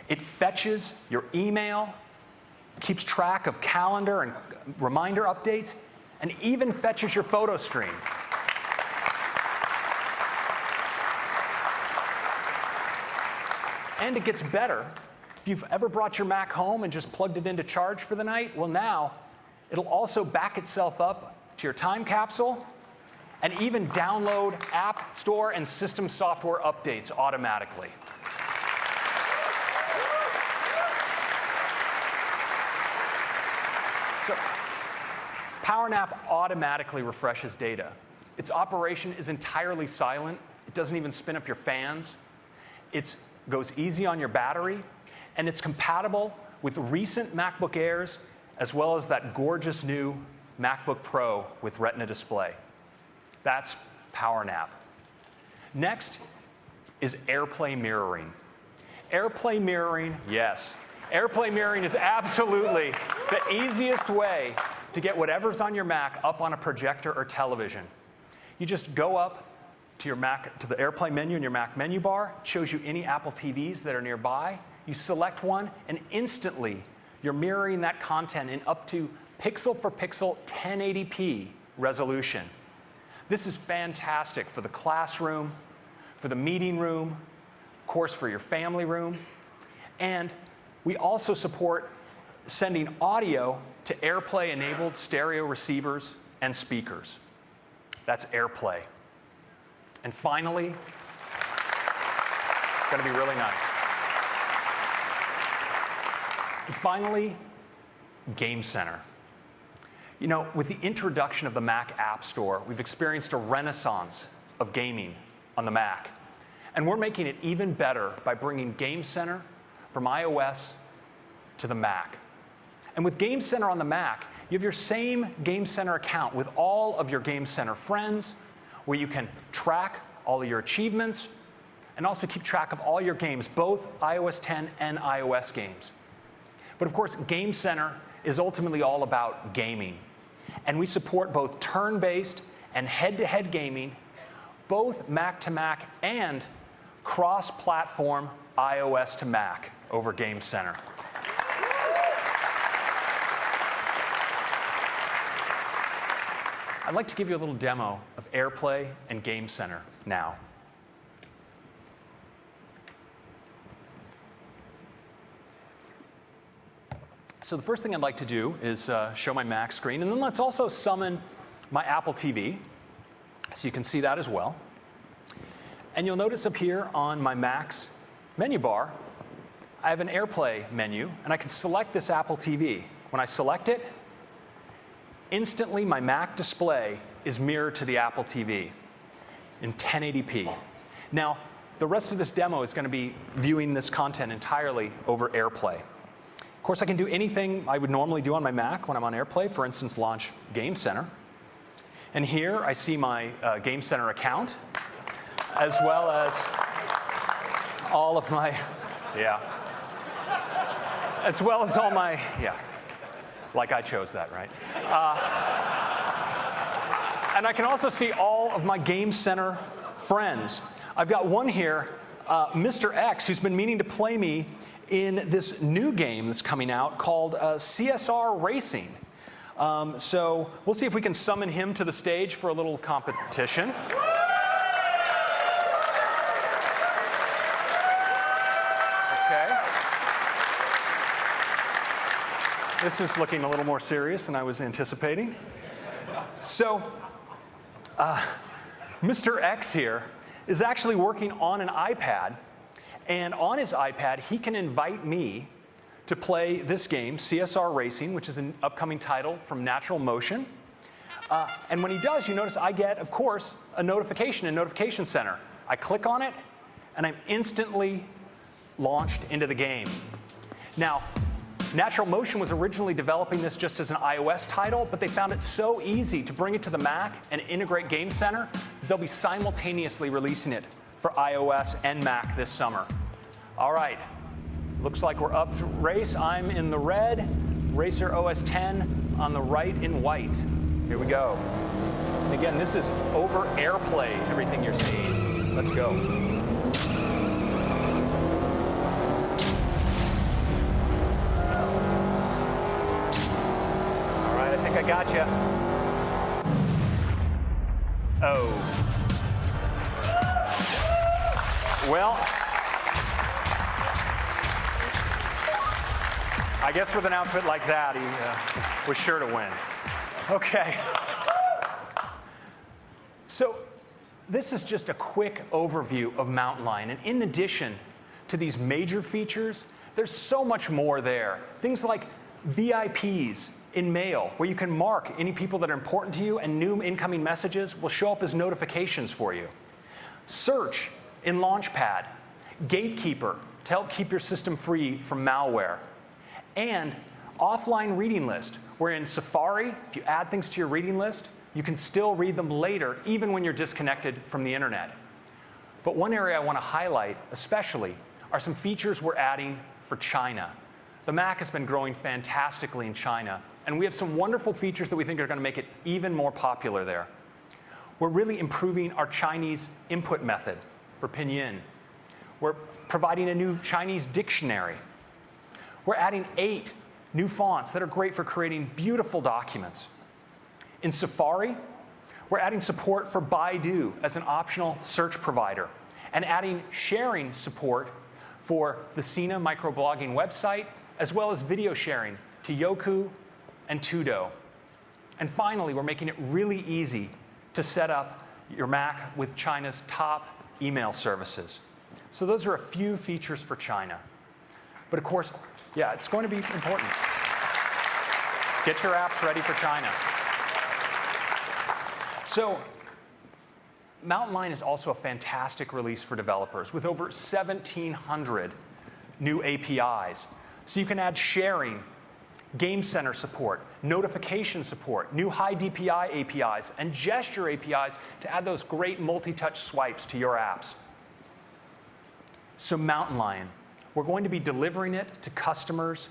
R: It fetches your email, keeps track of calendar and reminder updates, and even fetches your photo stream. And it gets better. If you've ever brought your Mac home and just plugged it into charge for the night, well, now it'll also back itself up to your time capsule and even download App Store and system software updates automatically. So PowerNap automatically refreshes data. Its operation is entirely silent. It doesn't even spin up your fans. It goes easy on your battery, and it's compatible with recent MacBook Airs, as well as that gorgeous new MacBook Pro with Retina display. That's PowerNap. Next is AirPlay mirroring. AirPlay mirroring, yes. AirPlay mirroring is absolutely the easiest way to get whatever's on your Mac up on a projector or television. You just go up to your Mac, to the AirPlay menu in your Mac menu bar. It shows you any Apple TVs that are nearby. You select one, and instantly you're mirroring that content in up to pixel for pixel 1080p resolution. This is fantastic for the classroom, for the meeting room, of course for your family room. And we also support sending audio to AirPlay-enabled stereo receivers and speakers. That's AirPlay. And finally, it's going to be really nice. And finally, Game Center. You know, with the introduction of the Mac App Store, we've experienced a renaissance of gaming on the Mac. And we're making it even better by bringing Game Center from iOS to the Mac. And with Game Center on the Mac, you have your same Game Center account with all of your Game Center friends, where you can track all of your achievements and also keep track of all your games, both iOS 10 and iOS games. But of course, Game Center is ultimately all about gaming. And we support both turn-based and head-to-head gaming, both Mac to Mac and cross-platform iOS to Mac over Game Center. I'd like to give you a little demo of AirPlay and Game Center now. So the first thing I'd like to do is show my Mac screen, and then let's also summon my Apple TV, so you can see that as well. And you'll notice up here on my Mac's menu bar, I have an AirPlay menu, and I can select this Apple TV. When I select it, instantly my Mac display is mirrored to the Apple TV in 1080p. Now, the rest of this demo is going to be viewing this content entirely over AirPlay. Of course, I can do anything I would normally do on my Mac when I'm on AirPlay, for instance, launch Game Center. And here I see my Game Center account, as well as all of my, as well as all my, like I chose that, right? And I can also see all of my Game Center friends. I've got one here, Mr. X, who's been meaning to play me in this new game that's coming out called CSR Racing. So we'll see if we can summon him to the stage for a little competition. Okay. This is looking a little more serious than I was anticipating. So Mr. X here is actually working on an iPad. And on his iPad, he can invite me to play this game, CSR Racing, which is an upcoming title from Natural Motion. And when he does, you notice I get, of course, a notification in Notification Center. I click on it, and I'm instantly launched into the game. Now, Natural Motion was originally developing this just as an iOS title, but they found it so easy to bring it to the Mac and integrate Game Center, they'll be simultaneously releasing it for iOS and Mac this summer. All right, looks like we're up to race. I'm in the red, Racer OS 10 on the right in white. Here we go. And again, this is over AirPlay, everything you're seeing. Let's go. All right, I think I got you. Oh. Well, I guess with an outfit like that, he was sure to win. Okay. So this is just a quick overview of Mountain Lion. And in addition to these major features, there's so much more there. Things like VIPs in mail, where you can mark any people that are important to you, and new incoming messages will show up as notifications for you. Search in Launchpad. Gatekeeper to help keep your system free from malware. And offline reading list, where in Safari, if you add things to your reading list, you can still read them later, even when you're disconnected from the internet. But one area I want to highlight especially are some features we're adding for China. The Mac has been growing fantastically in China, and we have some wonderful features that we think are going to make it even more popular there. We're really improving our Chinese input method for pinyin. We're providing a new Chinese dictionary. We're adding 8 new fonts that are great for creating beautiful documents. In Safari, we're adding support for Baidu as an optional search provider, and adding sharing support for the Sina microblogging website, as well as video sharing to Youku and Tudo. And finally, we're making it really easy to set up your Mac with China's top email services. So those are a few features for China. But of course, yeah, it's going to be important. Get your apps ready for China. So Mountain Lion is also a fantastic release for developers with over 1,700 new APIs. So you can add sharing, Game Center support, notification support, new high DPI APIs, and gesture APIs to add those great multi-touch swipes to your apps. So Mountain Lion, we're going to be delivering it to customers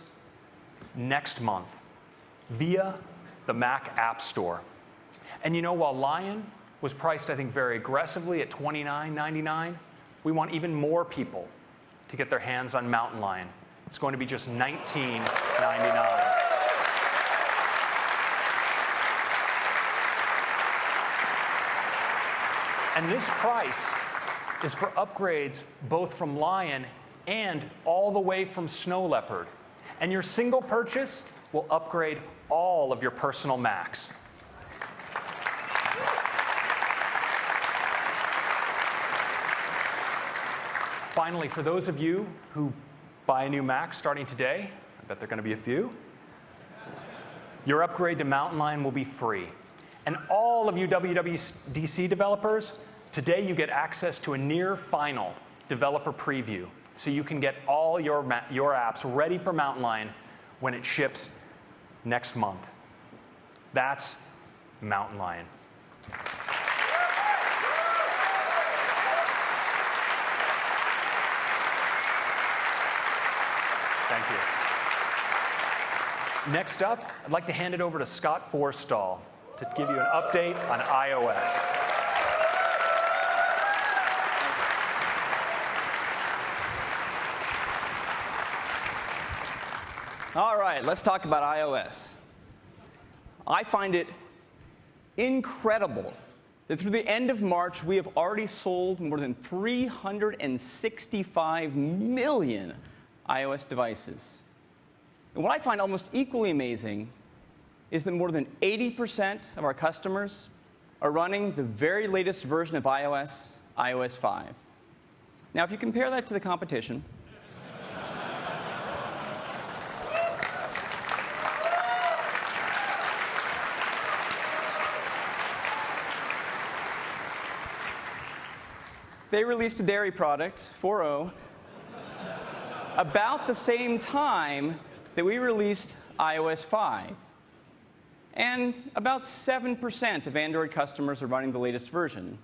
R: next month via the Mac App Store. And you know, while Lion was priced, I think, very aggressively at $29.99, we want even more people to get their hands on Mountain Lion. It's going to be just $19.99. And this price is for upgrades both from Lion and all the way from Snow Leopard. And your single purchase will upgrade all of your personal Macs. Finally, for those of you who buy a new Mac starting today, I bet there are going to be a few, your upgrade to Mountain Lion will be free. And all of you WWDC developers, today you get access to a near final developer preview, so you can get all your apps ready for Mountain Lion when it ships next month. That's Mountain Lion. Thank you. Next up, I'd like to hand it over to Scott Forstall to give you an update on iOS.
S: All right, let's talk about iOS. I find it incredible that through the end of March, we have already sold more than 365 million iOS devices. And what I find almost equally amazing is that more than 80% of our customers are running the very latest version of iOS, iOS 5. Now, if you compare that to the competition, they released a dairy product, 4.0, about the same time that we released iOS 5. And about 7% of Android customers are running the latest version,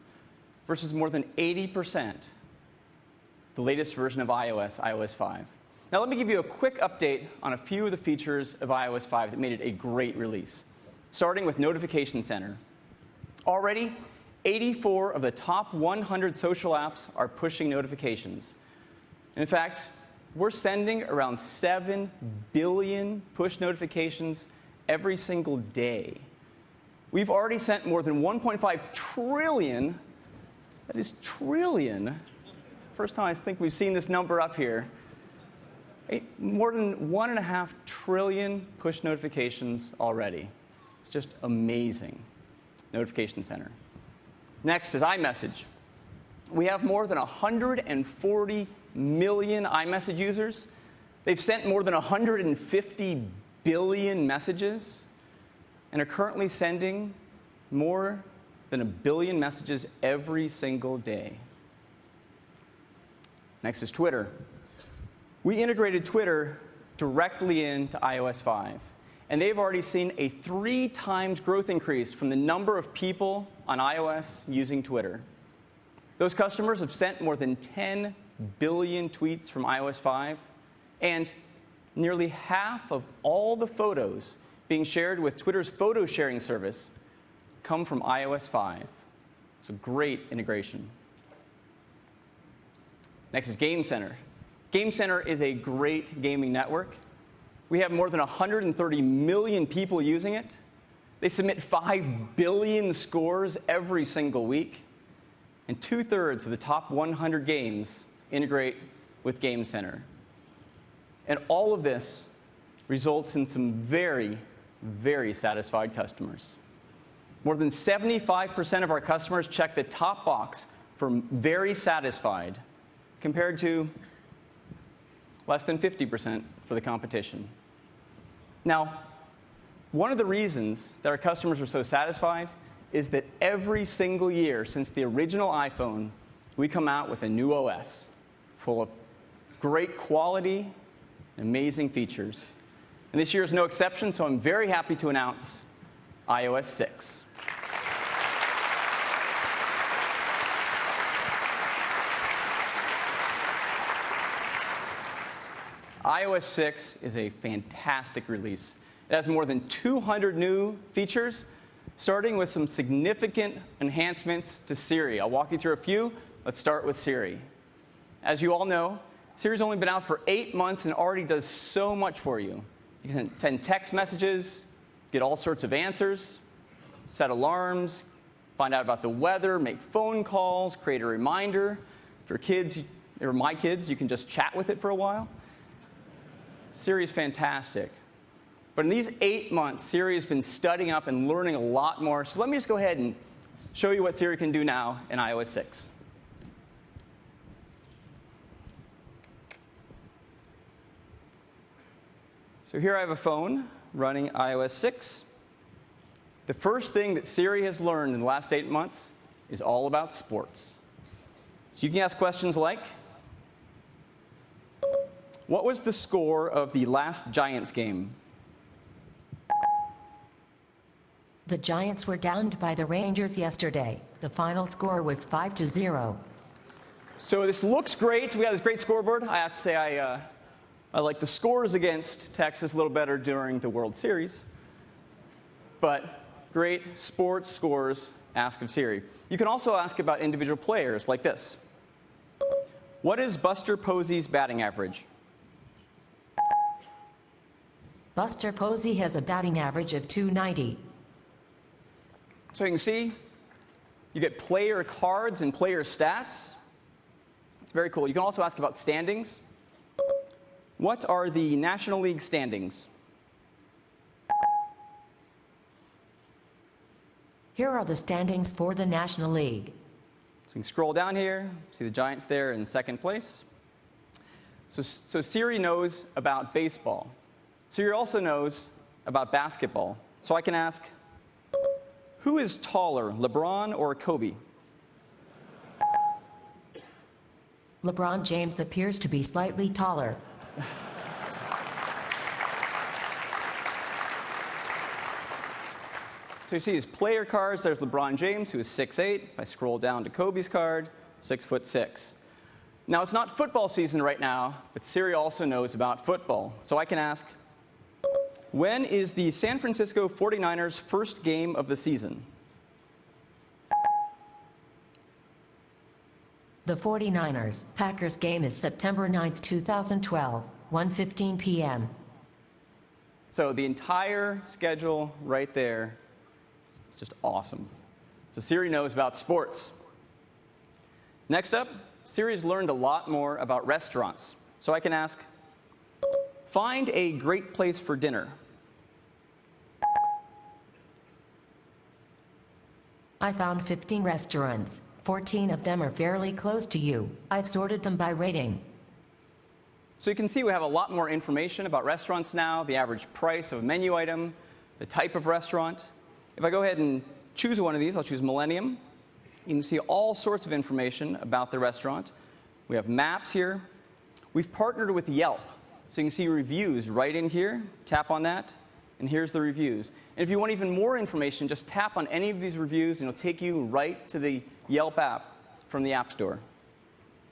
S: versus more than 80% the latest version of iOS, iOS 5. Now let me give you a quick update on a few of the features of iOS 5 that made it a great release, starting with Notification Center. Already, 84 of the top 100 social apps are pushing notifications. In fact, we're sending around 7 billion push notifications every single day. We've already sent more than 1.5 trillion, that is trillion, it's the first time I think we've seen this number up here, more than 1.5 trillion push notifications already. It's just amazing. Notification Center. Next is iMessage. We have more than 140 million iMessage users. They've sent more than 150 billion messages and are currently sending more than 1 billion messages every single day. Next is Twitter. We integrated Twitter directly into iOS 5, and they've already seen a 3 times growth increase from the number of people on iOS using Twitter. Those customers have sent more than 10 billion tweets from iOS 5, and nearly half of all the photos being shared with Twitter's photo sharing service come from iOS 5. It's a great integration. Next is Game Center. Game Center is a great gaming network. We have more than 130 million people using it. They submit 5 billion scores every single week. And 2/3 of the top 100 games integrate with Game Center. And all of this results in some very, very satisfied customers. More than 75% of our customers check the top box for very satisfied, compared to less than 50% for the competition. Now, one of the reasons that our customers are so satisfied is that every single year since the original iPhone, we come out with a new OS full of great quality, amazing features. And this year is no exception, so I'm very happy to announce iOS 6. iOS 6 is a fantastic release. It has more than 200 new features, starting with some significant enhancements to Siri. I'll walk you through a few. Let's start with Siri. As you all know, Siri's only been out for 8 months and already does so much for you. You can send text messages, get all sorts of answers, set alarms, find out about the weather, make phone calls, create a reminder. For kids, or my kids, you can just chat with it for a while. Siri is fantastic. But in these 8 months, Siri has been studying up and learning a lot more. So let me just go ahead and show you what Siri can do now in iOS 6. So here I have a phone running iOS 6. The first thing that Siri has learned in the last 8 months is all about sports. So you can ask questions like, what was the score of the last Giants game?
A: The Giants were downed by the Rangers yesterday. The final score was 5-0.
S: So this looks great. We have this great scoreboard. I have to say I like the scores against Texas a little better during the World Series. But great sports scores, ask of Siri. You can also ask about individual players like this. What is Buster Posey's batting average?
A: Buster Posey has a batting average of .290.
S: So you can see, you get player cards and player stats. It's very cool. You can also ask about standings. What are the National League standings?
A: Here are the standings for the National League.
S: So you can scroll down here, see the Giants there in second place. So Siri knows about baseball. Siri also knows about basketball. So I can ask, who is taller, LeBron or Kobe?
A: LeBron James appears to be slightly taller.
S: So you see his player cards. There's LeBron James, who is 6'8". If I scroll down to Kobe's card, 6'6". Now, it's not football season right now, but Siri also knows about football. So I can ask, when is the San Francisco 49ers' first game of the season?
A: The 49ers Packers game is September 9th, 2012, 1:15 p.m.
S: So the entire schedule right there is just awesome. So Siri knows about sports. Next up, Siri's learned a lot more about restaurants. So I can ask, find a great place for dinner.
A: I found 15 restaurants. 14 of them are fairly close to you. I've sorted them by rating.
S: So you can see we have a lot more information about restaurants now, the average price of a menu item, the type of restaurant. If I go ahead and choose one of these, I'll choose Millennium. You can see all sorts of information about the restaurant. We have maps here. We've partnered with Yelp, so you can see reviews right in here. Tap on that, and here's the reviews. And if you want even more information, just tap on any of these reviews, and it'll take you right to the Yelp app from the App Store.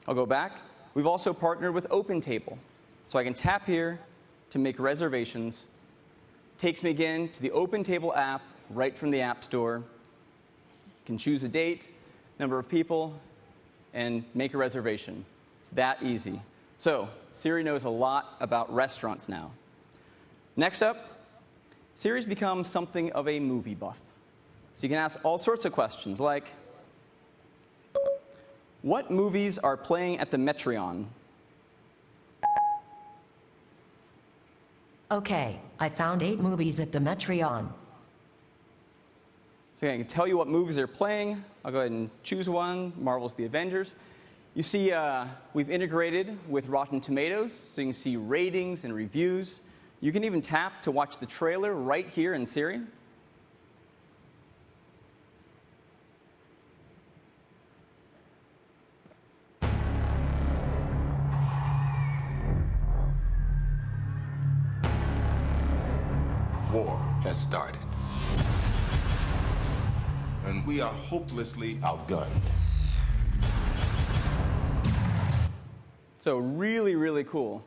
S: I'll go back. We've also partnered with OpenTable, so I can tap here to make reservations. Takes me again to the OpenTable app right from the App Store. Can choose a date, number of people, and make a reservation. It's that easy. So Siri knows a lot about restaurants now. Next up, Siri's become something of a movie buff. So you can ask all sorts of questions like, what movies are playing at the Metreon?
A: Okay, I found 8 movies at the Metreon.
S: So I can tell you what movies are playing. I'll go ahead and choose one, Marvel's The Avengers. You see we've integrated with Rotten Tomatoes, so you can see ratings and reviews. You can even tap to watch the trailer right here in Siri.
T: War has started. And we are hopelessly outgunned.
S: So really, really cool.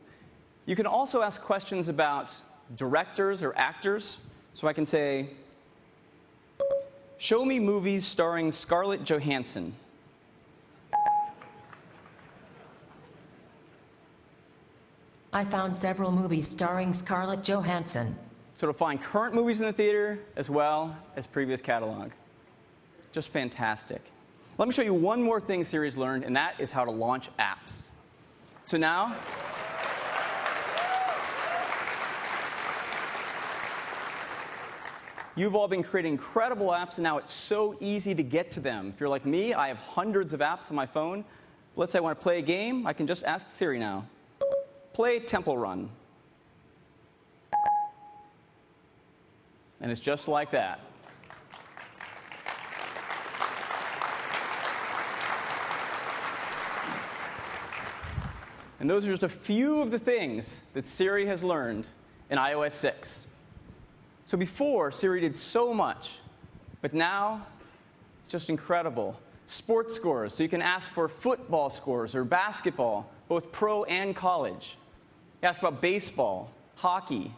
S: You can also ask questions about directors or actors. So I can say, show me movies starring Scarlett Johansson.
A: I found several movies starring Scarlett Johansson.
S: So it'll find current movies in the theater as well as previous catalog. Just fantastic. Let me show you one more thing Siri's learned, and that is how to launch apps. So now, you've all been creating incredible apps, and now it's so easy to get to them. If you're like me, I have hundreds of apps on my phone. Let's say I want to play a game. I can just ask Siri now. Play Temple Run. And it's just like that. And those are just a few of the things that Siri has learned in iOS 6. So before, Siri did so much, but now it's just incredible. Sports scores, so you can ask for football scores or basketball, both pro and college. You ask about baseball, hockey,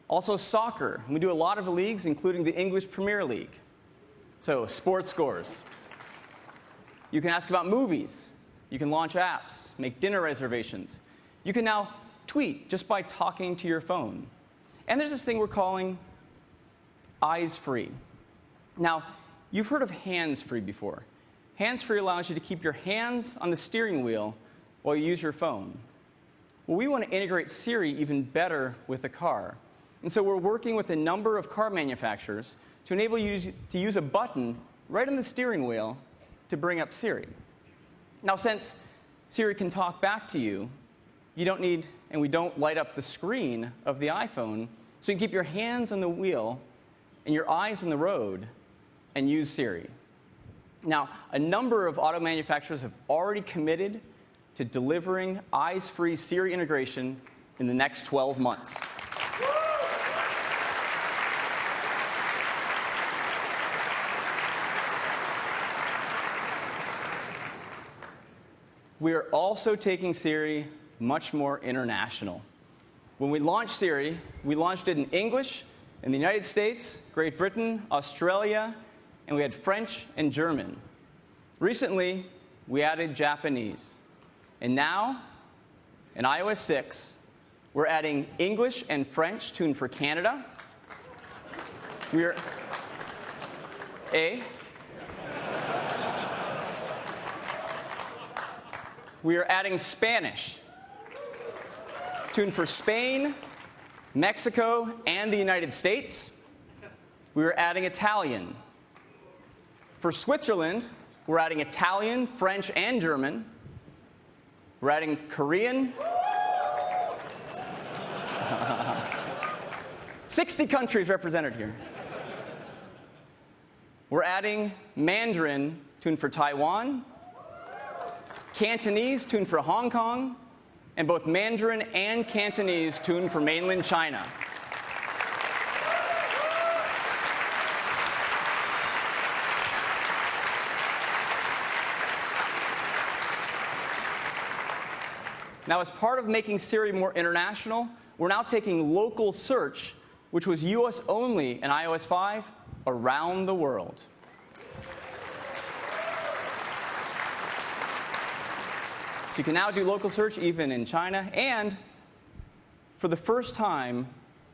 S: also soccer. And we do a lot of the leagues, including the English Premier League. So sports scores. You can ask about movies. You can launch apps, make dinner reservations. You can now tweet just by talking to your phone. And there's this thing we're calling eyes-free. Now, you've heard of hands-free before. Hands-free allows you to keep your hands on the steering wheel while you use your phone. Well, we want to integrate Siri even better with the car. And so we're working with a number of car manufacturers to enable you to use a button right on the steering wheel to bring up Siri. Now, since Siri can talk back to you, you don't need, and we don't light up the screen of the iPhone, so you can keep your hands on the wheel and your eyes on the road and use Siri. Now, a number of auto manufacturers have already committed to delivering eyes-free Siri integration in the next 12 months. We are also taking Siri much more international. When we launched Siri, we launched it in English in the United States, Great Britain, Australia, and we had French and German. Recently, we added Japanese. And now, in iOS 6, we're adding English and French tuned for Canada. We're adding Spanish, tuned for Spain, Mexico, and the United States. We are adding Italian. For Switzerland, we're adding Italian, French, and German. We're adding Korean. 60 countries represented here. We're adding Mandarin, tuned for Taiwan, Cantonese, tuned for Hong Kong, and both Mandarin and Cantonese tuned for mainland China. Now, as part of making Siri more international, we're now taking local search, which was US only in iOS 5, around the world. So you can now do local search even in China. And for the first time,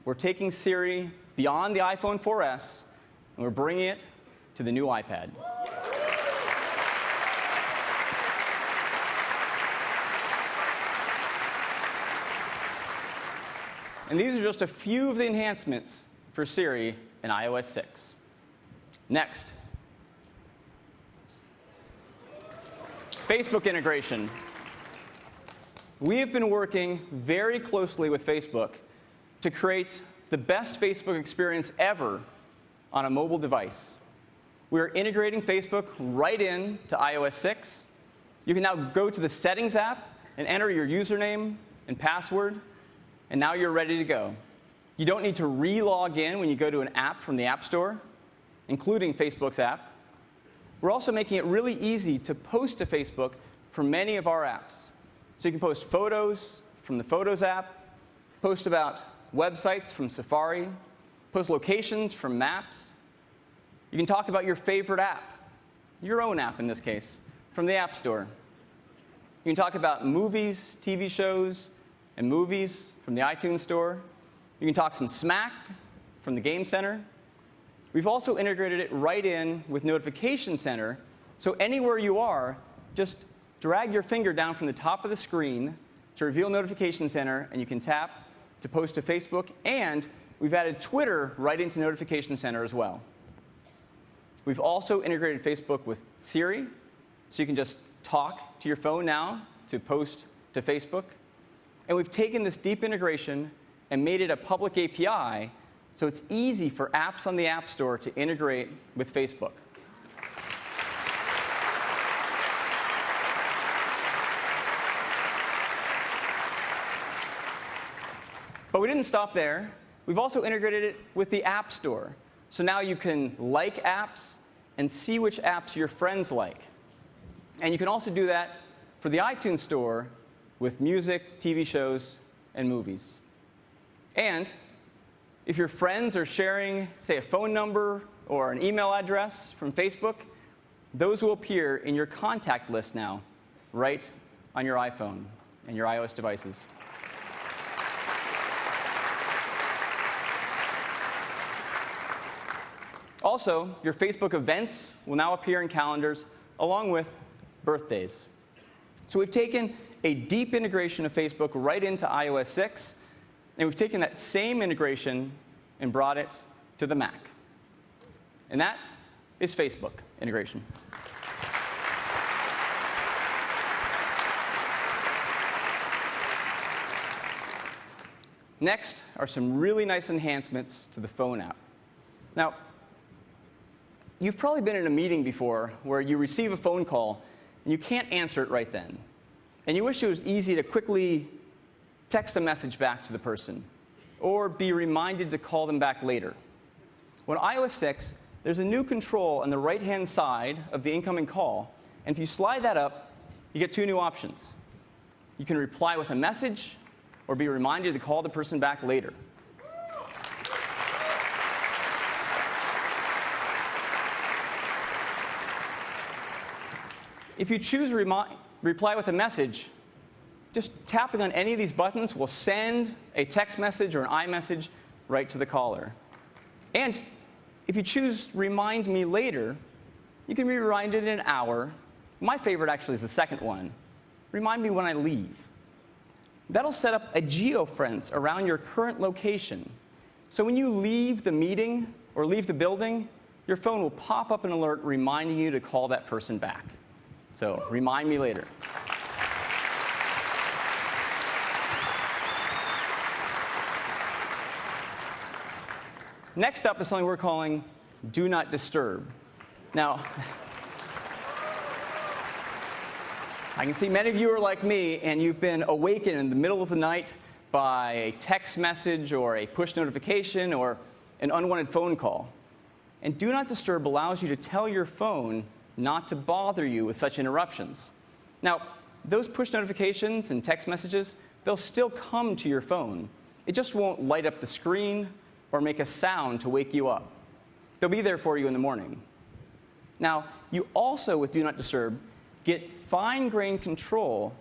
S: we're taking Siri beyond the iPhone 4S, and we're bringing it to the new iPad. And these are just a few of the enhancements for Siri in iOS 6. Next, Facebook integration. We have been working very closely with Facebook to create the best Facebook experience ever on a mobile device. We are integrating Facebook right into iOS 6. You can now go to the Settings app and enter your username and password, and now you're ready to go. You don't need to re-log in when you go to an app from the App Store, including Facebook's app. We're also making it really easy to post to Facebook for many of our apps. So you can post photos from the Photos app, post about websites from Safari, post locations from Maps. You can talk about your favorite app, your own app in this case, from the App Store. You can talk about movies, TV shows, and movies from the iTunes Store. You can talk some smack from the Game Center. We've also integrated it right in with Notification Center, so anywhere you are, just drag your finger down from the top of the screen to reveal Notification Center, and you can tap to post to Facebook. And we've added Twitter right into Notification Center as well. We've also integrated Facebook with Siri, so you can just talk to your phone now to post to Facebook. And we've taken this deep integration and made it a public API, so it's easy for apps on the App Store to integrate with Facebook. But we didn't stop there. We've also integrated it with the App Store. So now you can like apps and see which apps your friends like. And you can also do that for the iTunes Store with music, TV shows, and movies. And if your friends are sharing, say, a phone number or an email address from Facebook, those will appear in your contact list now, right on your iPhone and your iOS devices. Also, your Facebook events will now appear in calendars along with birthdays. So we've taken a deep integration of Facebook right into iOS 6, and we've taken that same integration and brought it to the Mac. And that is Facebook integration. Next are some really nice enhancements to the phone app. Now, you've probably been in a meeting before where you receive a phone call and you can't answer it right then. And you wish it was easy to quickly text a message back to the person or be reminded to call them back later. Well, in iOS 6, there's a new control on the right-hand side of the incoming call. And if you slide that up, you get two new options. You can reply with a message or be reminded to call the person back later. If you choose reply with a message, just tapping on any of these buttons will send a text message or an iMessage right to the caller. And if you choose Remind Me Later, you can be reminded in an hour. My favorite actually is the second one. Remind me when I leave. That'll set up a geofence around your current location. So when you leave the meeting or leave the building, your phone will pop up an alert reminding you to call that person back. So remind me later. Next up is something we're calling Do Not Disturb. Now, I can see many of you are like me, and you've been awakened in the middle of the night by a text message or a push notification or an unwanted phone call. And Do Not Disturb allows you to tell your phone not to bother you with such interruptions. Now, those push notifications and text messages, they'll still come to your phone. It just won't light up the screen or make a sound to wake you up. They'll be there for you in the morning. Now, you also, with Do Not Disturb, get fine-grained control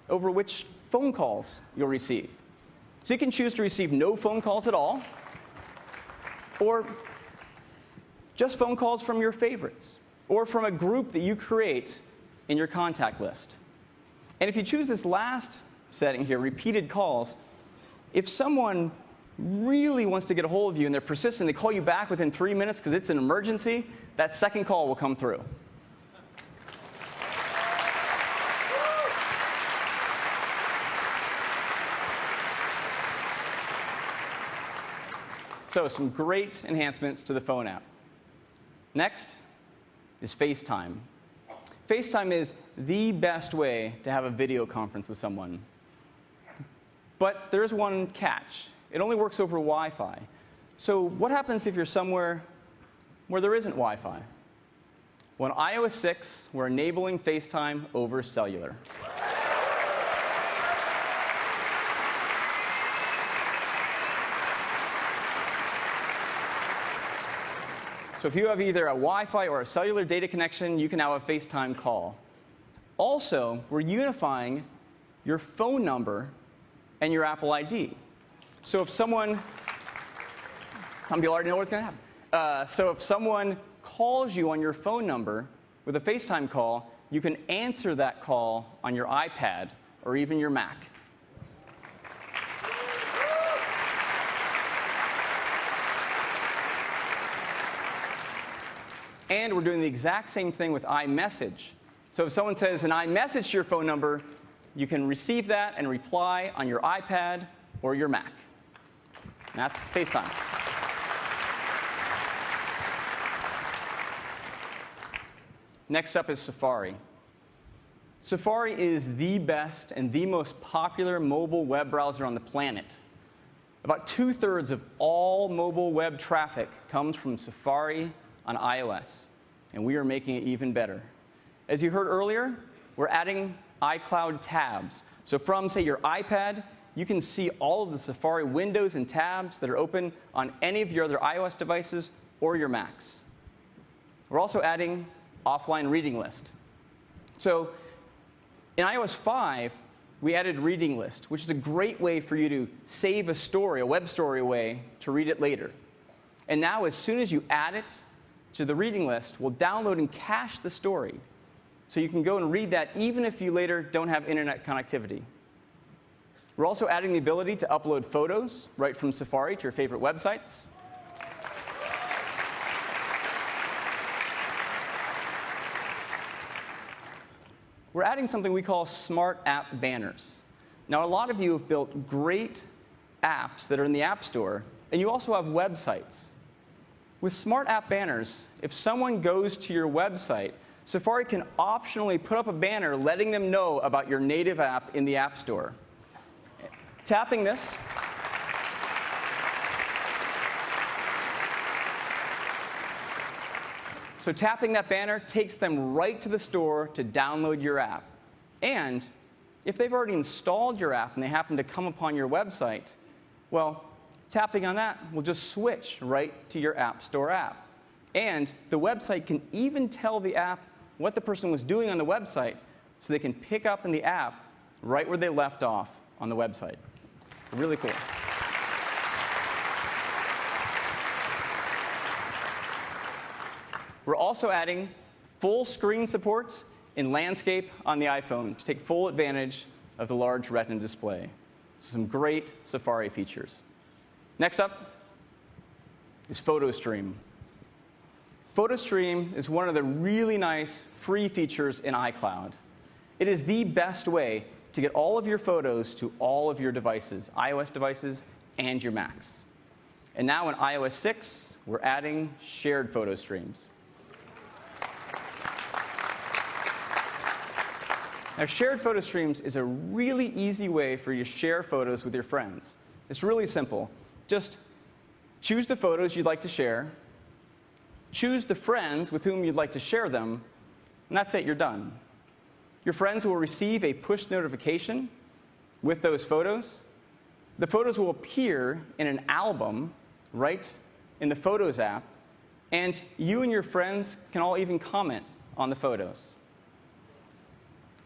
S: over which phone calls you'll receive. So you can choose to receive no phone calls at all, or just phone calls from your favorites, or from a group that you create in your contact list. And if you choose this last setting here, repeated calls, if someone really wants to get a hold of you and they're persistent, they call you back within 3 minutes because it's an emergency, that second call will come through. So some great enhancements to the phone app. Next is FaceTime. FaceTime is the best way to have a video conference with someone. But there's one catch. It only works over Wi-Fi. So what happens if you're somewhere where there isn't Wi-Fi? Well, on iOS 6, we're enabling FaceTime over cellular. So if you have either a Wi-Fi or a cellular data connection, you can now have a FaceTime call. Also, we're unifying your phone number and your Apple ID. So if some people already know what's going to happen. So if someone calls you on your phone number with a FaceTime call, you can answer that call on your iPad or even your Mac. And we're doing the exact same thing with iMessage. So if someone says an iMessage to your phone number, you can receive that and reply on your iPad or your Mac. And that's FaceTime. Next up is Safari. Safari is the best and the most popular mobile web browser on the planet. About 2/3 of all mobile web traffic comes from Safari on iOS, and we are making it even better. As you heard earlier, we're adding iCloud tabs. So from, say, your iPad, you can see all of the Safari windows and tabs that are open on any of your other iOS devices or your Macs. We're also adding offline reading list. So in iOS 5, we added reading list, which is a great way for you to save a story, a web story away, to read it later. And now, as soon as you add it to the reading list, we'll download and cache the story. So you can go and read that even if you later don't have internet connectivity. We're also adding the ability to upload photos right from Safari to your favorite websites. We're adding something we call smart app banners. Now, a lot of you have built great apps that are in the App Store, and you also have websites. With smart app banners, if someone goes to your website, Safari can optionally put up a banner letting them know about your native app in the App Store. Tapping this, so tapping that banner takes them right to the store to download your app. And if they've already installed your app and they happen to come upon your website, well, tapping on that will just switch right to your App Store app. And the website can even tell the app what the person was doing on the website so they can pick up in the app right where they left off on the website. Really cool. We're also adding full screen supports in landscape on the iPhone to take full advantage of the large Retina display. So some great Safari features. Next up is PhotoStream. PhotoStream is one of the really nice free features in iCloud. It is the best way to get all of your photos to all of your devices, iOS devices and your Macs. And now in iOS 6, we're adding shared photo streams. Now, shared photo streams is a really easy way for you to share photos with your friends. It's really simple. Just choose the photos you'd like to share, choose the friends with whom you'd like to share them, and that's it, you're done. Your friends will receive a push notification with those photos. The photos will appear in an album right in the Photos app, and you and your friends can all even comment on the photos.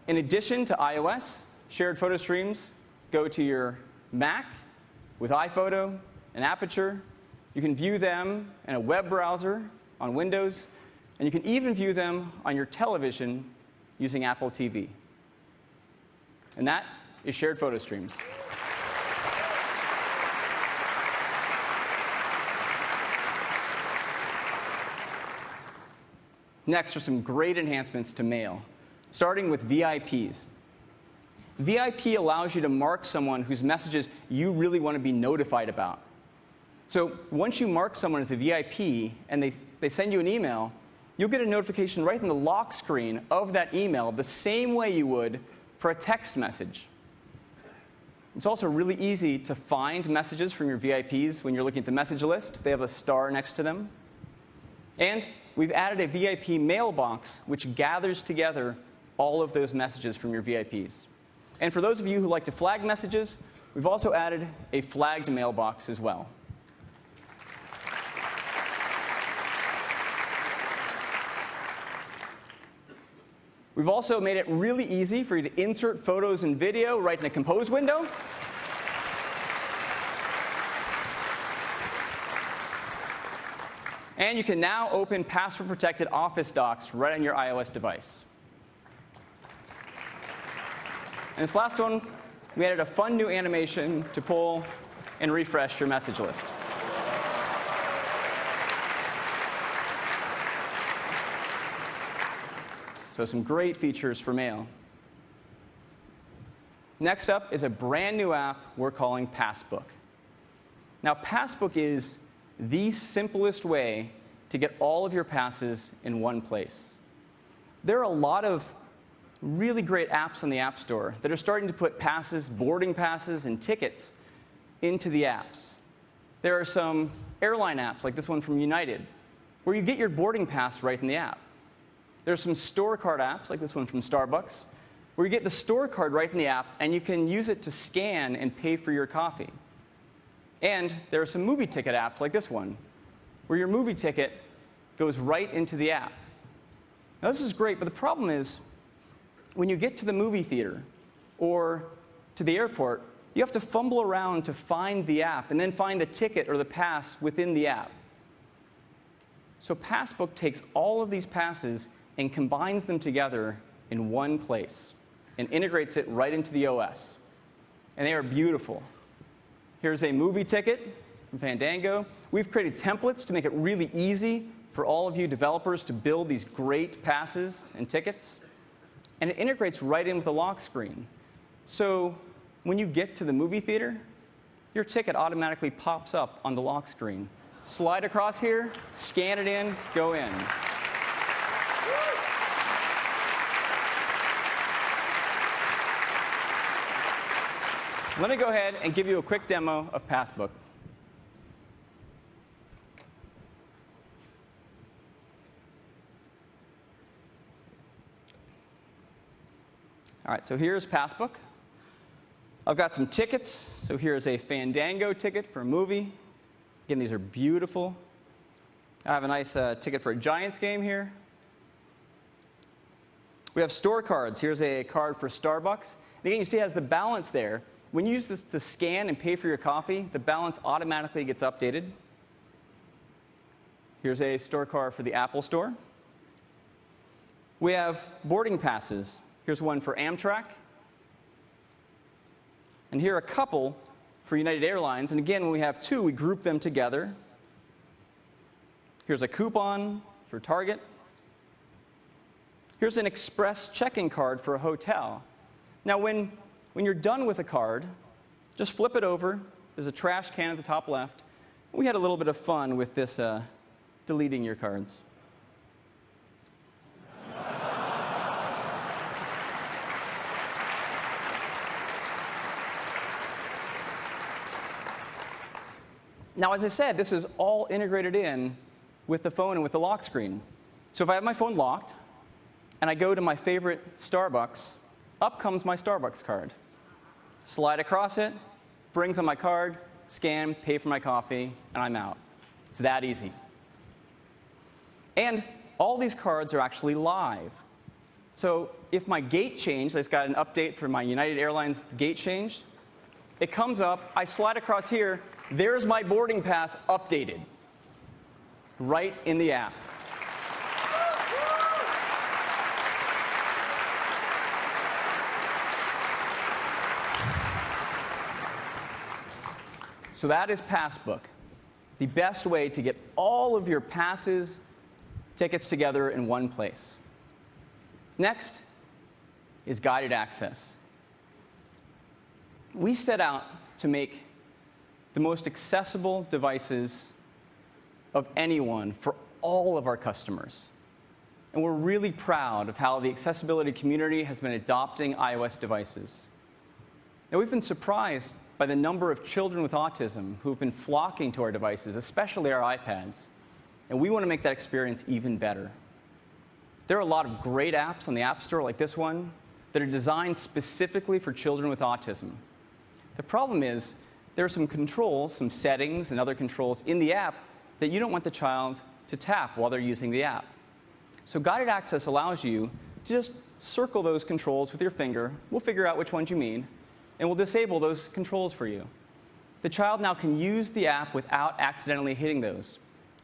S: In addition to iOS, shared photo streams go to your Mac with iPhoto and Aperture. You can view them in a web browser on Windows, and you can even view them on your television using Apple TV. And that is shared photo streams. Next are some great enhancements to Mail, starting with VIPs. VIP allows you to mark someone whose messages you really want to be notified about. So once you mark someone as a VIP and they send you an email, you'll get a notification right in the lock screen of that email the same way you would for a text message. It's also really easy to find messages from your VIPs when you're looking at the message list. They have a star next to them. And we've added a VIP mailbox which gathers together all of those messages from your VIPs. And for those of you who like to flag messages, we've also added a flagged mailbox as well. We've also made it really easy for you to insert photos and video right in a Compose window. And you can now open password-protected Office docs right on your iOS device. And this last one, we added a fun new animation to pull and refresh your message list. So some great features for Mail. Next up is a brand new app we're calling Passbook. Now, Passbook is the simplest way to get all of your passes in one place. There are a lot of really great apps on the App Store that are starting to put passes, boarding passes, and tickets into the apps. There are some airline apps, like this one from United, where you get your boarding pass right in the app. There are some store card apps, like this one from Starbucks, where you get the store card right in the app, and you can use it to scan and pay for your coffee. And there are some movie ticket apps, like this one, where your movie ticket goes right into the app. Now, this is great, but the problem is, when you get to the movie theater or to the airport, you have to fumble around to find the app and then find the ticket or the pass within the app. So Passbook takes all of these passes and combines them together in one place and integrates it right into the OS. And they are beautiful. Here's a movie ticket from Fandango. We've created templates to make it really easy for all of you developers to build these great passes and tickets. And it integrates right in with the lock screen. So when you get to the movie theater, your ticket automatically pops up on the lock screen. Slide across here, scan it in, go in. Let me go ahead and give you a quick demo of Passbook. All right, so here's Passbook. I've got some tickets. So here's a Fandango ticket for a movie. Again, these are beautiful. I have a nice ticket for a Giants game here. We have store cards. Here's a card for Starbucks. And again, you see it has the balance there. When you use this to scan and pay for your coffee, the balance automatically gets updated. Here's a store card for the Apple Store. We have boarding passes. Here's one for Amtrak. And here are a couple for United Airlines. And again, when we have two, we group them together. Here's a coupon for Target. Here's an express check-in card for a hotel. Now, when you're done with a card, just flip it over. There's a trash can at the top left. We had a little bit of fun with this deleting your cards. Now, as I said, this is all integrated in with the phone and with the lock screen. So if I have my phone locked, and I go to my favorite Starbucks, up comes my Starbucks card. Slide across it, brings on my card, scan, pay for my coffee, and I'm out. It's that easy. And all these cards are actually live. So if my gate changed, I just got an update for my United Airlines gate change, it comes up, I slide across here, there's my boarding pass updated, right in the app. So that is Passbook, the best way to get all of your passes, tickets together in one place. Next is guided access. We set out to make the most accessible devices of anyone for all of our customers. And we're really proud of how the accessibility community has been adopting iOS devices. Now, we've been surprised by the number of children with autism who've been flocking to our devices, especially our iPads. And we want to make that experience even better. There are a lot of great apps on the App Store, like this one, that are designed specifically for children with autism. The problem is there are some controls, some settings and other controls in the app that you don't want the child to tap while they're using the app. So guided access allows you to just circle those controls with your finger. We'll figure out which ones you mean, and we'll disable those controls for you. The child now can use the app without accidentally hitting those.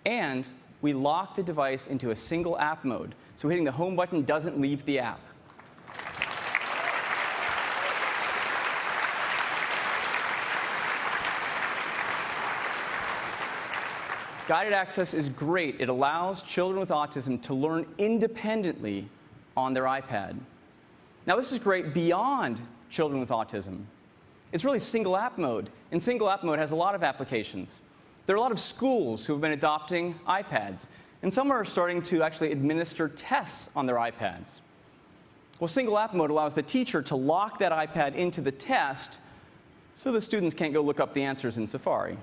S: And we lock the device into a single app mode, so hitting the home button doesn't leave the app. Guided access is great. It allows children with autism to learn independently on their iPad. Now, this is great beyond children with autism. It's really single app mode, and single app mode has a lot of applications. There are a lot of schools who have been adopting iPads, and some are starting to actually administer tests on their iPads. Well, single app mode allows the teacher to lock that iPad into the test so the students can't go look up the answers in Safari.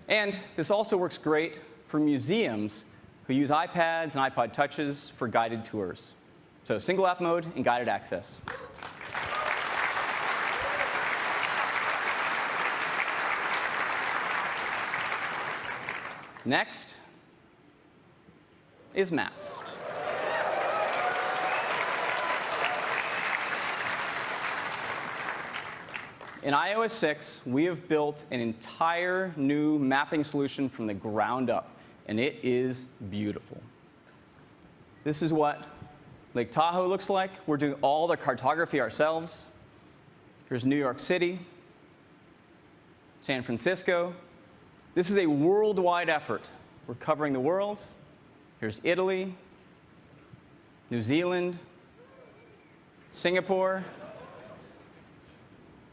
S: And this also works great for museums who use iPads and iPod Touches for guided tours. So single app mode and guided access. Next is Maps. In iOS 6, we have built an entire new mapping solution from the ground up, and it is beautiful. This is what Lake Tahoe looks like. We're doing all the cartography ourselves. Here's New York City, San Francisco. This is a worldwide effort. We're covering the world. Here's Italy, New Zealand, Singapore,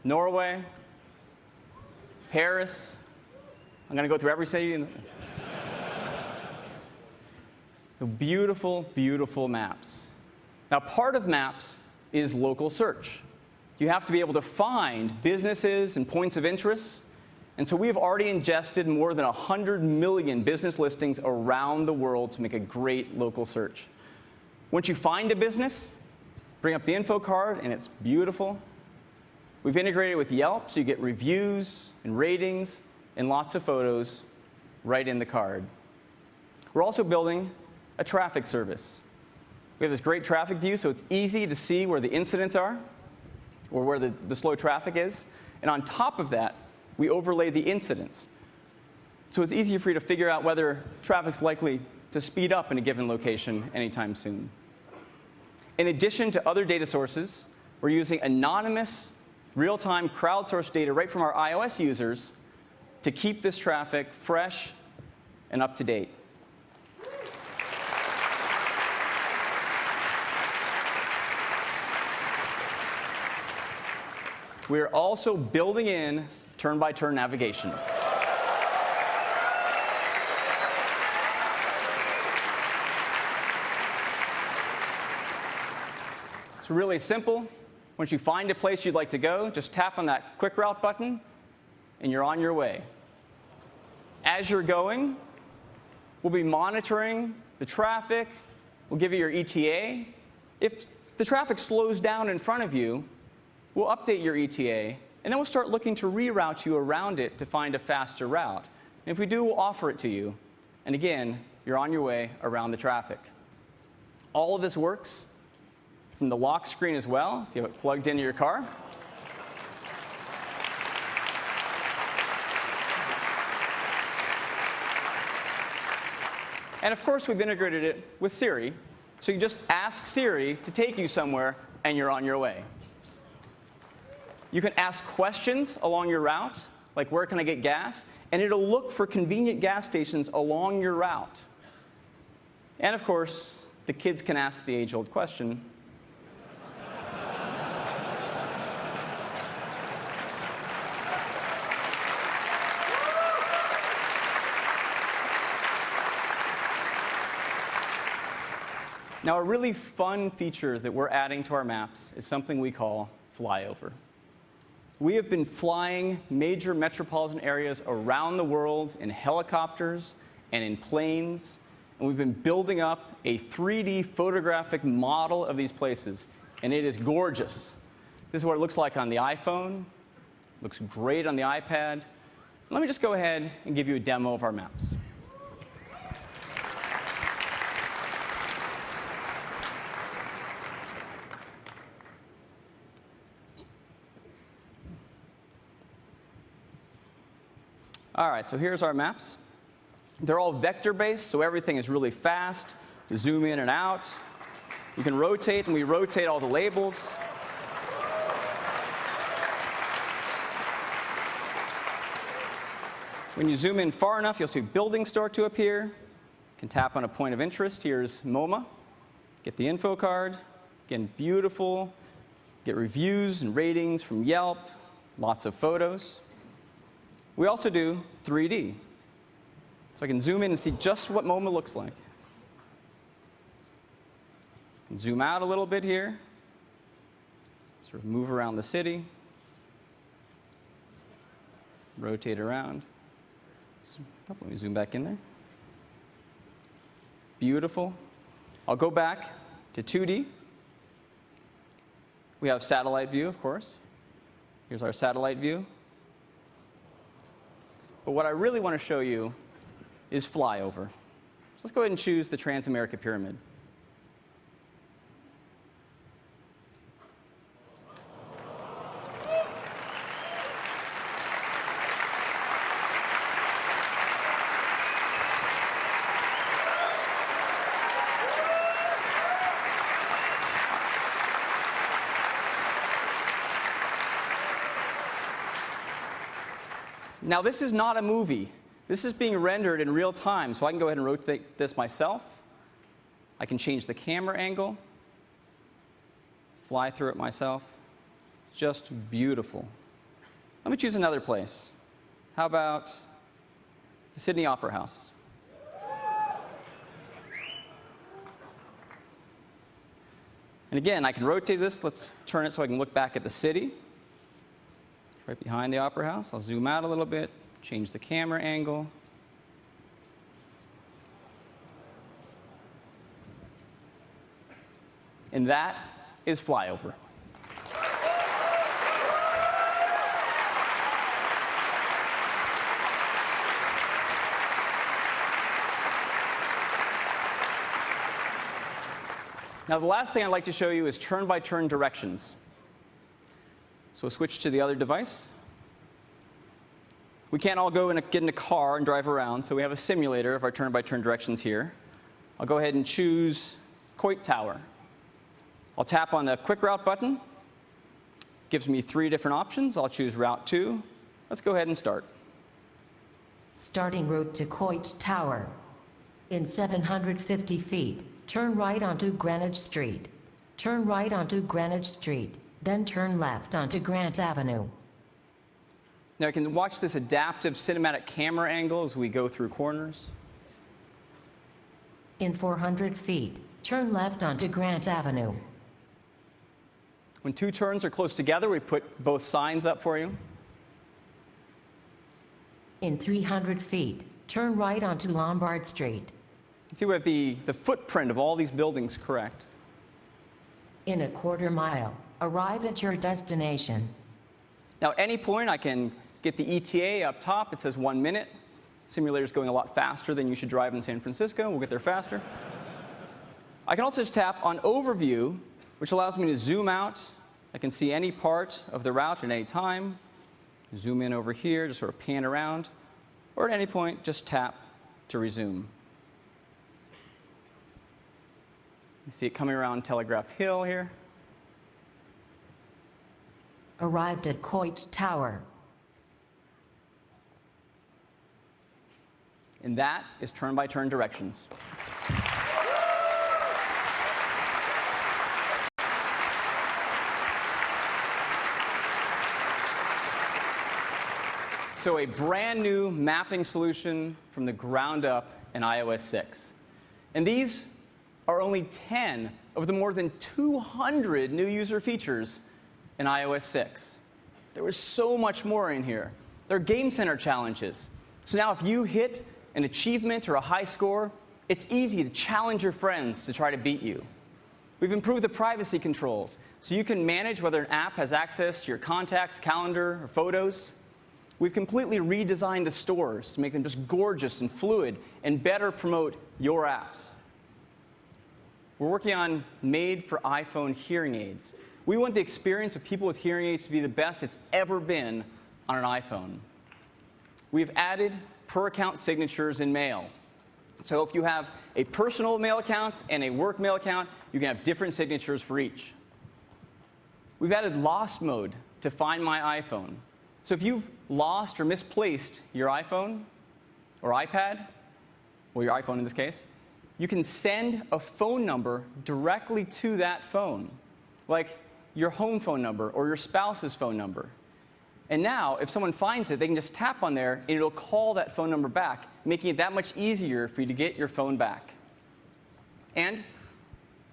S: Norway, Paris. I'm going to go through every city. The beautiful, beautiful maps. Now, part of maps is local search. You have to be able to find businesses and points of interest. And so we have already ingested more than 100 million business listings around the world to make a great local search. Once you find a business, bring up the info card, and it's beautiful. We've integrated with Yelp, so you get reviews and ratings and lots of photos right in the card. We're also building a traffic service. We have this great traffic view, so it's easy to see where the incidents are or where the slow traffic is. And on top of that, we overlay the incidents. So it's easier for you to figure out whether traffic's likely to speed up in a given location anytime soon. In addition to other data sources, we're using anonymous, real-time crowdsourced data right from our iOS users to keep this traffic fresh and up to date. We are also building in turn-by-turn navigation. It's really simple. Once you find a place you'd like to go, just tap on that quick route button, and you're on your way. As you're going, we'll be monitoring the traffic. We'll give you your ETA. If the traffic slows down in front of you, we'll update your ETA, and then we'll start looking to reroute you around it to find a faster route. And if we do, we'll offer it to you. And again, you're on your way around the traffic. All of this works from the lock screen as well, if you have it plugged into your car. And of course, we've integrated it with Siri. So you just ask Siri to take you somewhere, and you're on your way. You can ask questions along your route, like where can I get gas? And it'll look for convenient gas stations along your route. And of course, the kids can ask the age-old question, now, a really fun feature that we're adding to our maps is something we call flyover. We have been flying major metropolitan areas around the world in helicopters and in planes, and we've been building up a 3D photographic model of these places, and it is gorgeous. This is what it looks like on the iPhone. It looks great on the iPad. Let me just go ahead and give you a demo of our maps. All right, so here's our maps. They're all vector-based, so everything is really fast to zoom in and out. You can rotate, and we rotate all the labels. When you zoom in far enough, you'll see buildings start to appear. You can tap on a point of interest. Here's MoMA. Get the info card. Again, beautiful. Get reviews and ratings from Yelp. Lots of photos. We also do 3D. So I can zoom in and see just what MoMA looks like. I can zoom out a little bit here. Sort of move around the city. Rotate around. Let me zoom back in there. Beautiful. I'll go back to 2D. We have satellite view, of course. Here's our satellite view. But what I really want to show you is flyover. So let's go ahead and choose the Transamerica Pyramid. Now, this is not a movie. This is being rendered in real time, so I can go ahead and rotate this myself. I can change the camera angle, fly through it myself. Just beautiful. Let me choose another place. How about the Sydney Opera House? And again, I can rotate this. Let's turn it so I can look back at the city. Right behind the Opera House. I'll zoom out a little bit, change the camera angle. And that is flyover. Now, the last thing I'd like to show you is turn-by-turn directions. So we'll switch to the other device. We can't all go and get in a car and drive around, so we have a simulator of our turn-by-turn directions here. I'll go ahead and choose Coit Tower. I'll tap on the Quick Route button. Gives me 3 different options. I'll choose Route 2. Let's go ahead and start.
A: Starting route to Coit Tower. In 750 feet, turn right onto Greenwich Street. Turn right onto Greenwich Street, then turn left onto Grant Avenue.
S: Now, you can watch this adaptive cinematic camera angle as we go through corners.
A: In 400 feet, turn left onto Grant Avenue.
S: When 2 turns are close together, we put both signs up for you.
A: In 300 feet, turn right onto Lombard Street.
S: See, we have the footprint of all these buildings correct.
A: In a quarter mile, arrive at your destination.
S: Now, at any point, I can get the ETA up top. It says 1 minute. The simulator's going a lot faster than you should drive in San Francisco. We'll get there faster. I can also just tap on Overview, which allows me to zoom out. I can see any part of the route at any time. Zoom in over here, just sort of pan around. Or at any point, just tap to resume. You see it coming around Telegraph Hill here.
A: Arrived at Coit Tower.
S: And that is turn-by-turn directions. So a brand new mapping solution from the ground up in iOS 6. And these are only 10 of the more than 200 new user features in iOS 6. There was so much more in here. There are Game Center challenges. So now if you hit an achievement or a high score, it's easy to challenge your friends to try to beat you. We've improved the privacy controls, so you can manage whether an app has access to your contacts, calendar, or photos. We've completely redesigned the stores to make them just gorgeous and fluid and better promote your apps. We're working on made for iPhone hearing aids. We want the experience of people with hearing aids to be the best it's ever been on an iPhone. We've added per-account signatures in Mail. So if you have a personal mail account and a work mail account, you can have different signatures for each. We've added lost mode to Find My iPhone. So if you've lost or misplaced your iPhone or iPad, or your iPhone in this case, you can send a phone number directly to that phone, like your home phone number or your spouse's phone number. And now, if someone finds it, they can just tap on there, and it'll call that phone number back, making it that much easier for you to get your phone back. And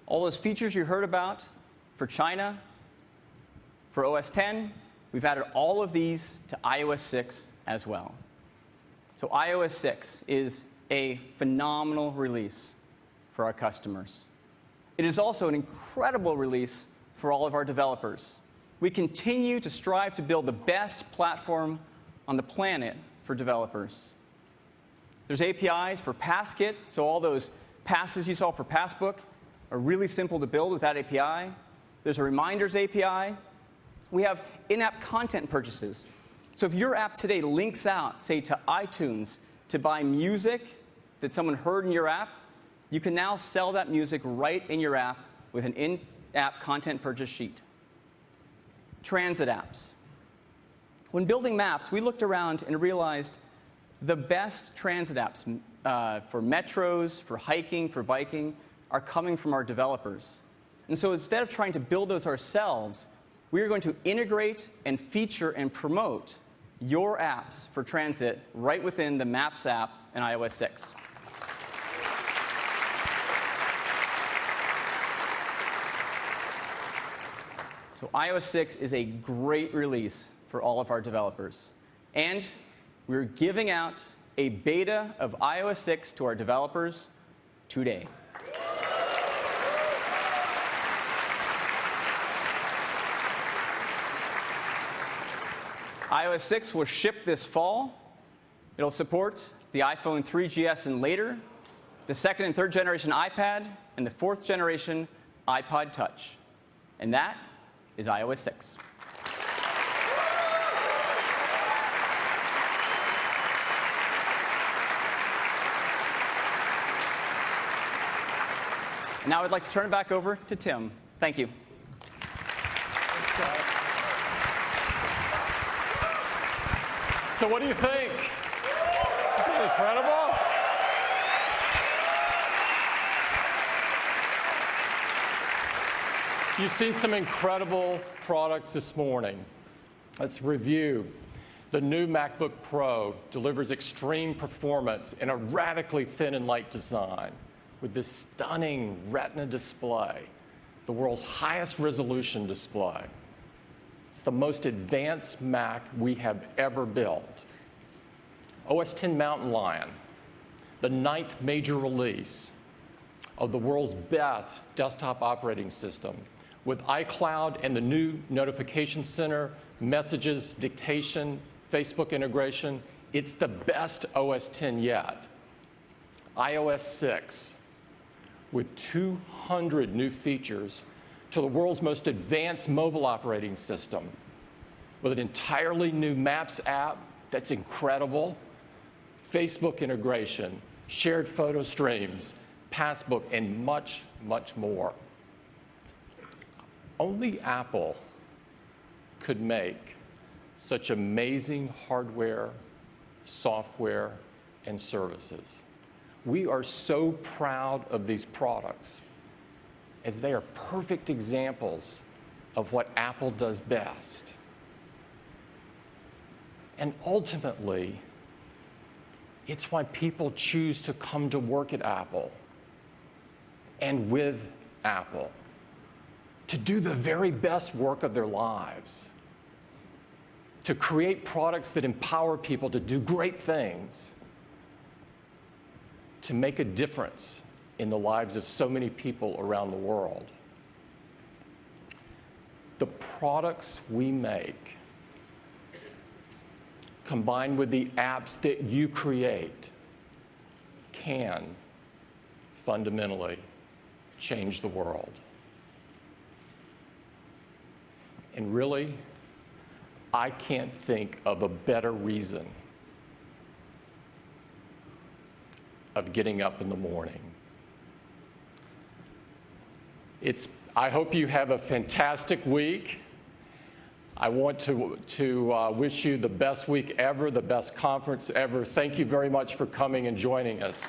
S: all those features you heard about for China, for OS X, we've added all of these to iOS 6 as well. So iOS 6 is a phenomenal release for our customers. It is also an incredible release for all of our developers. We continue to strive to build the best platform on the planet for developers. There's APIs for Passkit, so all those passes you saw for Passbook are really simple to build with that API. There's a Reminders API. We have in-app content purchases. So if your app today links out, say, to iTunes to buy music that someone heard in your app, you can now sell that music right in your app with an in-app content purchase sheet. Transit apps. When building maps, we looked around and realized the best transit apps for metros, for hiking, for biking, are coming from our developers. And so instead of trying to build those ourselves, we are going to integrate and feature and promote your apps for transit right within the Maps app in iOS 6. So iOS 6 is a great release for all of our developers. And we're giving out a beta of iOS 6 to our developers today. iOS 6 will ship this fall. It'll support the iPhone 3GS and later, the second and third generation iPad, and the fourth generation iPod Touch. And that is iOS 6. And now I'd like to turn it back over to Tim. Thank you.
B: So what do you think? Isn't it incredible? You've seen some incredible products this morning. Let's review. The new MacBook Pro delivers extreme performance in a radically thin and light design with this stunning Retina display, the world's highest resolution display. It's the most advanced Mac we have ever built. OS X Mountain Lion, the 9th major release of the world's best desktop operating system, with iCloud and the new Notification Center, messages, dictation, Facebook integration. It's the best OS X yet. iOS 6, with 200 new features to the world's most advanced mobile operating system, with an entirely new Maps app that's incredible, Facebook integration, shared photo streams, Passbook, and much, much more. Only Apple could make such amazing hardware, software, and services. We are so proud of these products, as they are perfect examples of what Apple does best. And ultimately, it's why people choose to come to work at Apple and with Apple, to do the very best work of their lives, to create products that empower people to do great things, to make a difference in the lives of so many people around the world. The products we make, combined with the apps that you create, can fundamentally change the world. And really, I can't think of a better reason of getting up in the morning. I hope you have a fantastic week. I want to wish you the best week ever, the best conference ever. Thank you very much for coming and joining us.